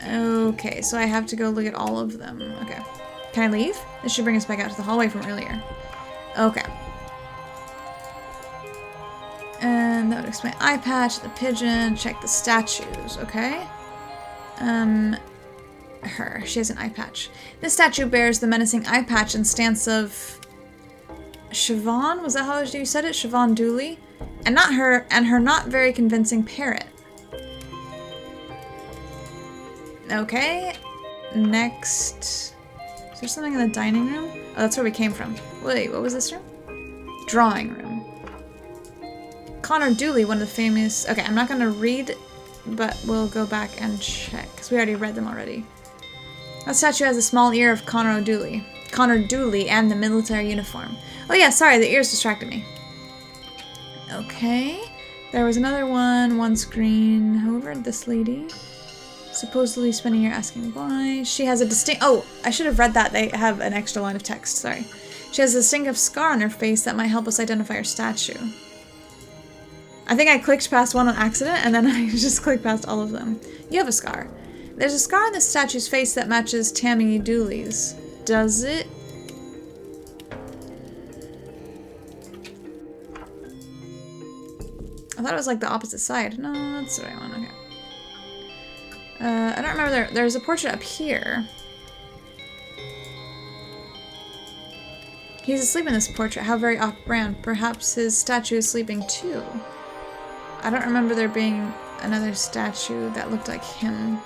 Okay, so I have to go look at all of them. Okay. Can I leave? This should bring us back out to the hallway from earlier. Okay. And that would explain eye patch, the pigeon, check the statues, okay? Her. She has an eye patch. This statue bears the menacing eye patch and stance of Siobhan? Was that how you said it? Siobhan Dooley? And not her, and her not very convincing parrot. Okay. Next. Is there something in the dining room? Oh, that's where we came from. Wait, what was this room? Drawing room. Connor Dooley, one of the famous... Okay, I'm not going to read, but we'll go back and check, because we already read them already. That statue has a small ear of Connor Dooley. Connor Dooley and the military uniform. Oh yeah, sorry, the ears distracted me. Okay. There was another one screen. However, this lady... Supposedly spending your asking why. She has a distinct... Oh, I should have read that. They have an extra line of text, sorry. She has a distinctive scar on her face that might help us identify her statue. I think I clicked past one on accident, and then I just clicked past all of them. You have a scar. There's a scar on the statue's face that matches Tammy Dooley's. Does it? I thought it was like the opposite side. No, that's the right one. Okay. I don't remember. There's a portrait up here. He's asleep in this portrait. How very off-brand. Perhaps his statue is sleeping too. I don't remember there being another statue that looked like him.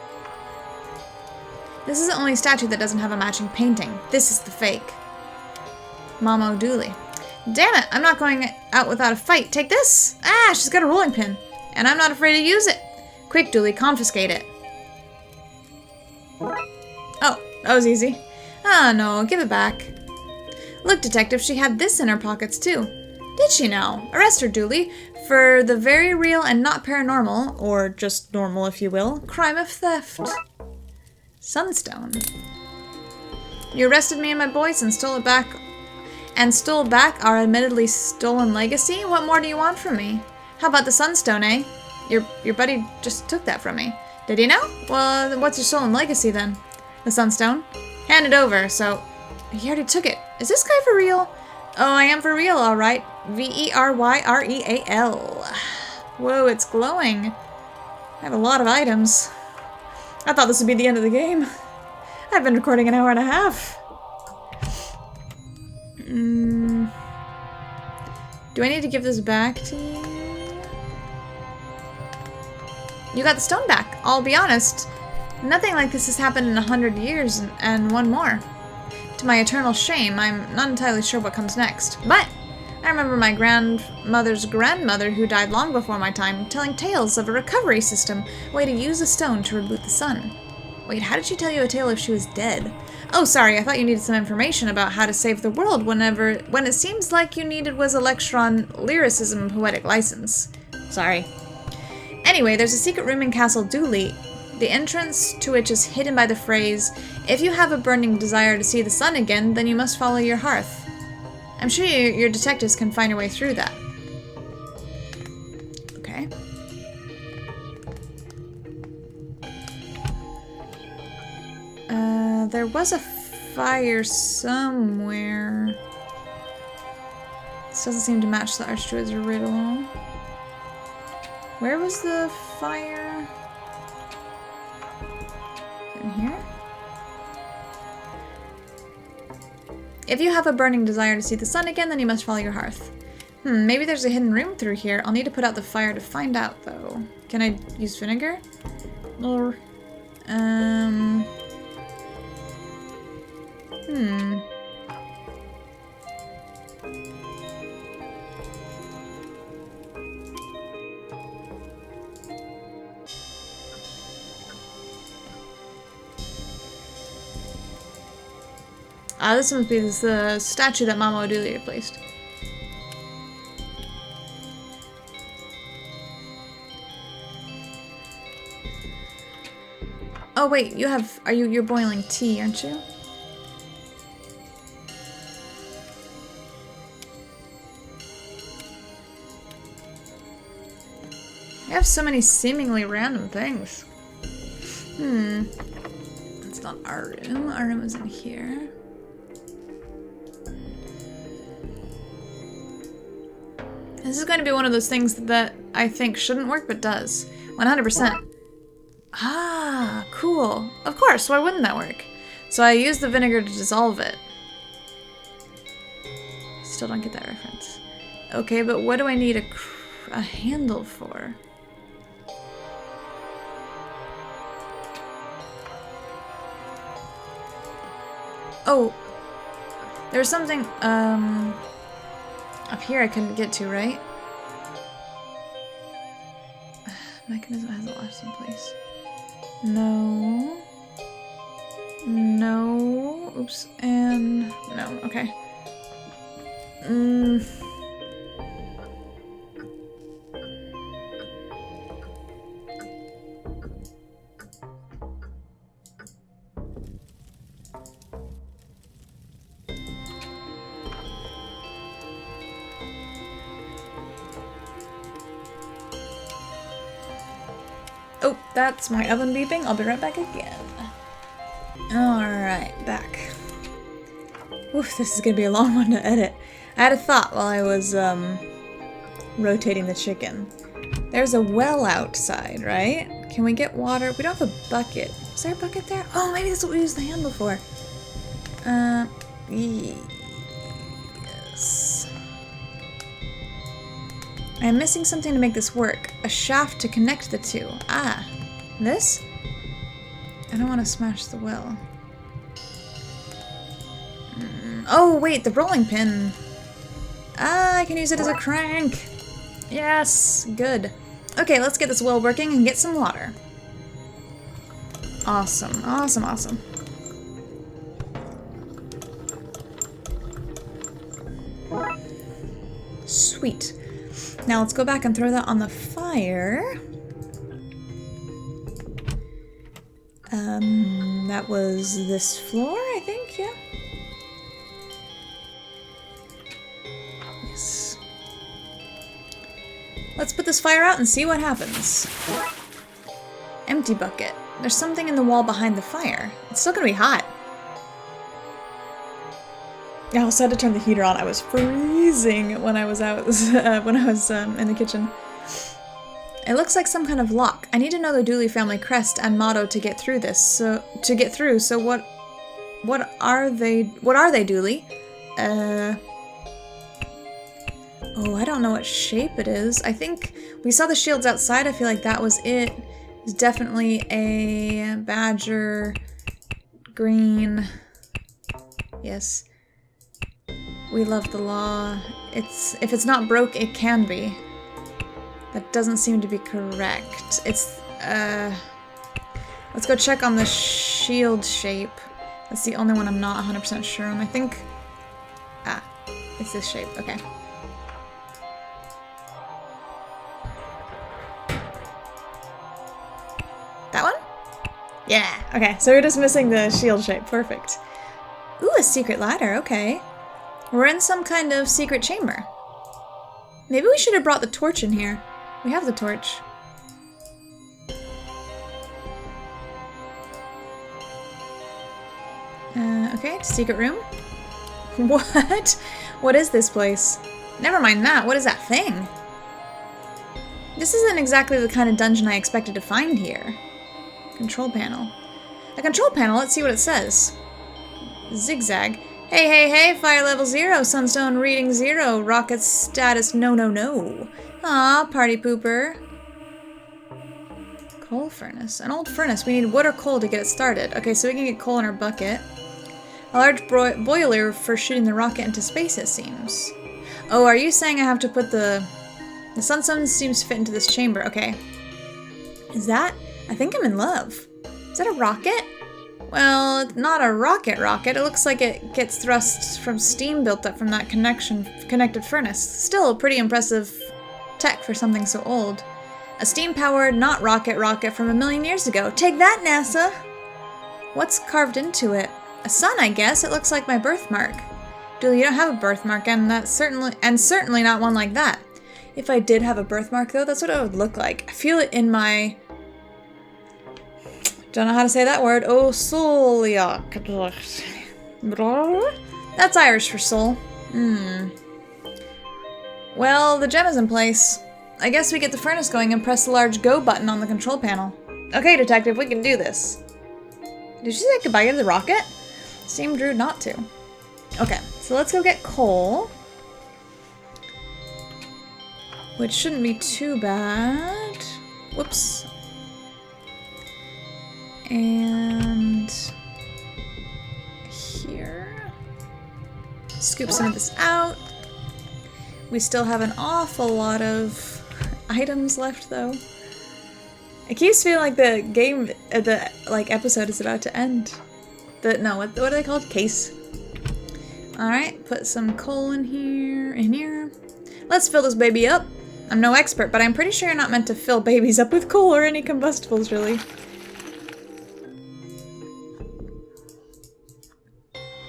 This is the only statue that doesn't have a matching painting. This is the fake. Mama Dooley. Damn it! I'm not going out without a fight. Take this! Ah, she's got a rolling pin. And I'm not afraid to use it. Quick, Dooley, confiscate it. Oh, that was easy. Ah, no, give it back. Look, detective, she had this in her pockets, too. Did she now? Arrest her, Dooley, for the very real and not paranormal, or just normal if you will, crime of theft. Sunstone. You arrested me and my boys and stole back our admittedly stolen legacy? What more do you want from me? How about the Sunstone, eh? Your buddy just took that from me. Did he now? Well, what's your stolen legacy then? The Sunstone? Hand it over, so... He already took it. Is this guy for real? Oh, I am for real, alright. V-E-R-Y-R-E-A-L. Whoa, it's glowing. I have a lot of items. I thought this would be the end of the game. I've been recording an hour and a half. Do I need to give this back to you? You got the stone back. I'll be honest. Nothing like this has happened in 100 years and one more. To my eternal shame, I'm not entirely sure what comes next. But I remember my grandmother's grandmother, who died long before my time, telling tales of a recovery system, a way to use a stone to reboot the sun. Wait, how did she tell you a tale if she was dead? Oh, sorry, I thought you needed some information about how to save the world when it seems like you needed was a lecture on lyricism and poetic license. Sorry. Anyway, there's a secret room in Castle Dooley, the entrance to which is hidden by the phrase, "If you have a burning desire to see the sun again, then you must follow your hearth." I'm sure your detectives can find your way through that. Okay. There was a fire somewhere. This doesn't seem to match the Archdruid's riddle. Where was the fire? In here? If you have a burning desire to see the sun again, then you must follow your hearth. Maybe there's a hidden room through here. I'll need to put out the fire to find out, though. Can I use vinegar? Or, This must be the statue that Mama Dooley replaced. Oh wait, you have, you're boiling tea, aren't you? I have so many seemingly random things. That's not our room. Our room is in here. This is going to be one of those things that I think shouldn't work, but does. 100%. Ah, cool. Of course, why wouldn't that work? So I use the vinegar to dissolve it. Still don't get that reference. Okay, but what do I need a handle for? Oh, there's something, up here I couldn't get to, right? Mechanism hasn't left in place. No. No. Oops. And no. Okay. Oh, that's my oven beeping. I'll be right back again. Alright, back. Oof, this is gonna be a long one to edit. I had a thought while I was, rotating the chicken. There's a well outside, right? Can we get water? We don't have a bucket. Is there a bucket there? Oh, maybe that's what we use the handle for. Yes. I am missing something to make this work. A shaft to connect the two. Ah, this? I don't want to smash the well. Oh, wait, the rolling pin. Ah, I can use it as a crank. Yes, good. Okay, let's get this well working and get some water. Awesome, awesome, awesome. Sweet. Now let's go back and throw that on the fire. That was this floor, I think, yeah? Yes. Let's put this fire out and see what happens. Empty bucket. There's something in the wall behind the fire. It's still gonna be hot. I also had to turn the heater on. I was freezing when I was out, in the kitchen. It looks like some kind of lock. I need to know the Dooley family crest and motto to get through this. So what are they? What are they, Dooley? Oh, I don't know what shape it is. I think we saw the shields outside. I feel like that was it. It's definitely a badger, green. Yes. We love the law. If it's not broke, it can be. That doesn't seem to be correct. It's, let's go check on the shield shape. That's the only one I'm not 100% sure on. I think, it's this shape. Okay. That one? Yeah, okay. So we're just missing the shield shape. Perfect. Ooh, a secret ladder. Okay. We're in some kind of secret chamber. Maybe we should have brought the torch in here. We have the torch. Okay, secret room. What? What is this place? Never mind that. What is that thing? This isn't exactly the kind of dungeon I expected to find here. Control panel. A control panel? Let's see what it says. Zigzag. Hey, hey, hey, fire level 0, sunstone reading 0, rocket status no, no, no. Aw, party pooper. Coal furnace. An old furnace. We need wood or coal to get it started. Okay, so we can get coal in our bucket. A large boiler for shooting the rocket into space, it seems. Oh, are you saying I have to put the sunstone seems to fit into this chamber. Okay. Is that? I think I'm in love. Is that a rocket? Well, it's not a rocket. It looks like it gets thrust from steam built up from that connected furnace. Still pretty impressive tech for something so old. A steam-powered, not rocket from a million years ago. Take that, NASA! What's carved into it? A sun, I guess. It looks like my birthmark. Dooley, you don't have a birthmark, and certainly not one like that. If I did have a birthmark, though, that's what it would look like. I feel it in my... Don't know how to say that word. Oh, soul. That's Irish for soul. Well, the gem is in place. I guess we get the furnace going and press the large go button on the control panel. Okay, Detective, we can do this. Did she say goodbye to the rocket? Seemed rude not to. Okay, so let's go get coal. Which shouldn't be too bad. Whoops. And here. Scoop some of this out. We still have an awful lot of items left, though. It keeps feeling like the game, episode is about to end. What are they called? Case. Alright, put some coal in here, Let's fill this baby up. I'm no expert, but I'm pretty sure you're not meant to fill babies up with coal or any combustibles, really.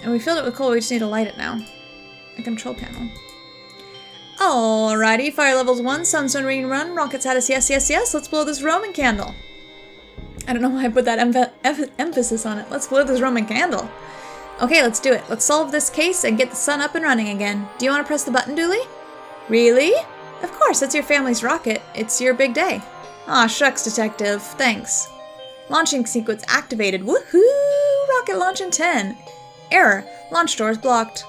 And we filled it with coal, we just need to light it now. A control panel. Alrighty, fire levels 1, sunstone reading run, rocket status yes, let's blow this Roman candle. I don't know why I put that emphasis on it. Let's blow this Roman candle. Okay, let's do it. Let's solve this case and get the sun up and running again. Do you want to press the button, Dooley? Really? Of course, it's your family's rocket. It's your big day. Aw, shucks, Detective. Thanks. Launching sequence activated. Woohoo! Rocket launch in 10. Error. Launch doors blocked.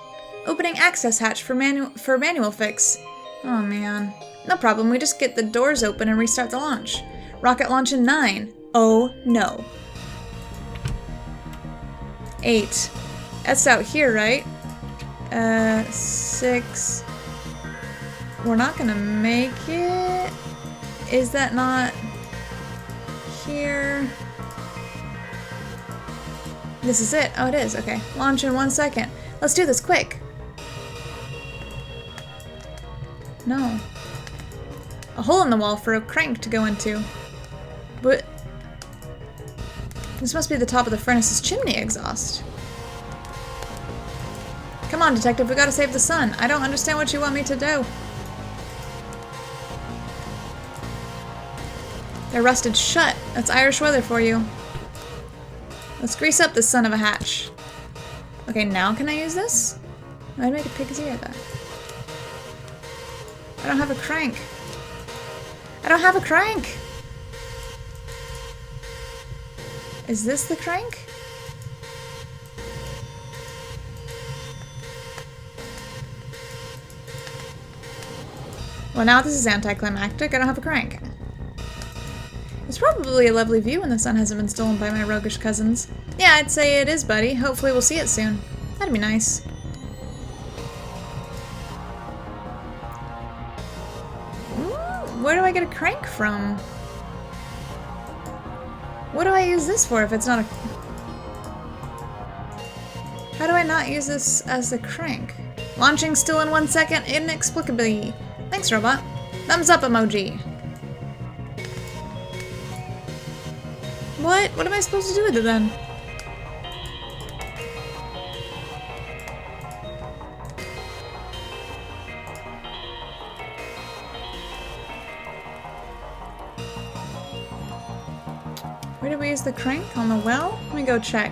Opening access hatch for manual fix. Oh man. No problem, we just get the doors open and restart the launch. Rocket launch in 9. Oh no. 8. That's out here, right? 6. We're not gonna make it. Is that not here? This is it. Oh, it is. Okay. Launch in 1 second. Let's do this quick. No. A hole in the wall for a crank to go into. But this must be the top of the furnace's chimney exhaust. Come on, Detective, we gotta save the sun. I don't understand what you want me to do. They're rusted shut. That's Irish weather for you. Let's grease up this son of a hatch. Okay, now can I use this? I'd make a pig's ear of that. I don't have a crank. I don't have a crank! Is this the crank? Well, now this is anticlimactic. I don't have a crank. It's probably a lovely view when the sun hasn't been stolen by my roguish cousins. Yeah, I'd say it is, buddy. Hopefully we'll see it soon. That'd be nice. Where do I get a crank from? What do I use this for if it's not a... How do I not use this as the crank? Launching still in 1 second, inexplicably. Thanks, robot. Thumbs up emoji. What? What am I supposed to do with it then? Where did we use the crank? On the well? Let me go check.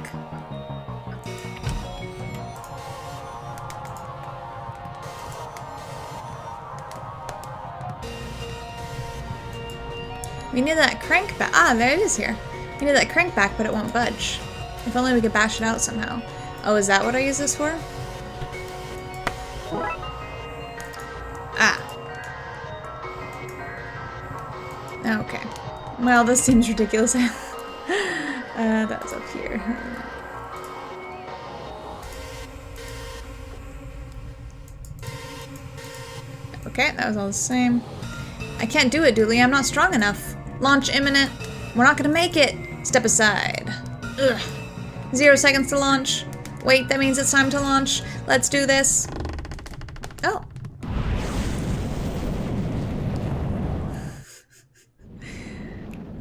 We need that crank back. Ah, there it is here. We need that crank back, but it won't budge. If only we could bash it out somehow. Oh, is that what I use this for? Ah. Okay. Well, this seems ridiculous. That's up here. Okay, that was all the same. I can't do it, Dooley. I'm not strong enough. Launch imminent. We're not gonna make it. Step aside. Ugh. 0 seconds to launch. Wait, that means it's time to launch. Let's do this. Oh.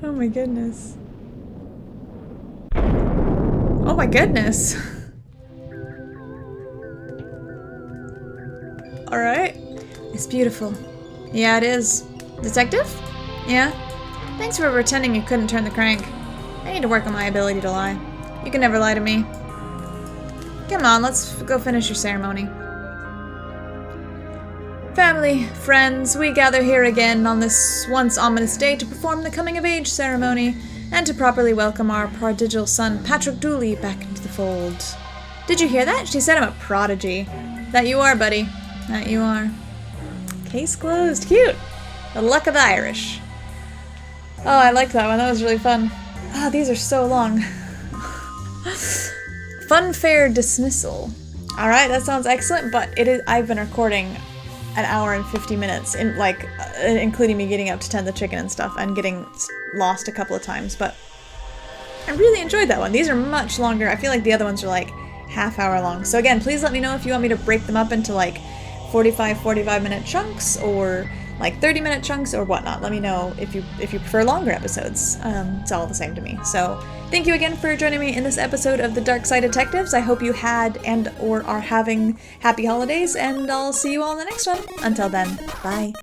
Oh my goodness. Oh my goodness. Alright. It's beautiful. Yeah, it is. Detective? Yeah? Thanks for pretending you couldn't turn the crank. I need to work on my ability to lie. You can never lie to me. Come on, let's go finish your ceremony. Family, friends, we gather here again on this once ominous day to perform the coming-of-age ceremony and to properly welcome our prodigal son, Patrick Dooley, back into the fold. Did you hear that? She said I'm a prodigy. That you are, buddy. That you are. Case closed. Cute. The luck of the Irish. Oh, I liked that one. That was really fun. Ah, these are so long. Funfair dismissal. Alright, that sounds excellent, but it is. I've been recording an hour and 50 minutes, in like, including me getting up to tend the chicken and stuff, and getting lost a couple of times, but I really enjoyed that one. These are much longer. I feel like the other ones are like half-hour long. So again, please let me know if you want me to break them up into like 45-minute chunks, or like 30-minute chunks, or whatnot. Let me know if you prefer longer episodes. It's all the same to me. So thank you again for joining me in this episode of the Darkside Detectives. I hope you had and or are having happy holidays, and I'll see you all in the next one. Until then, bye.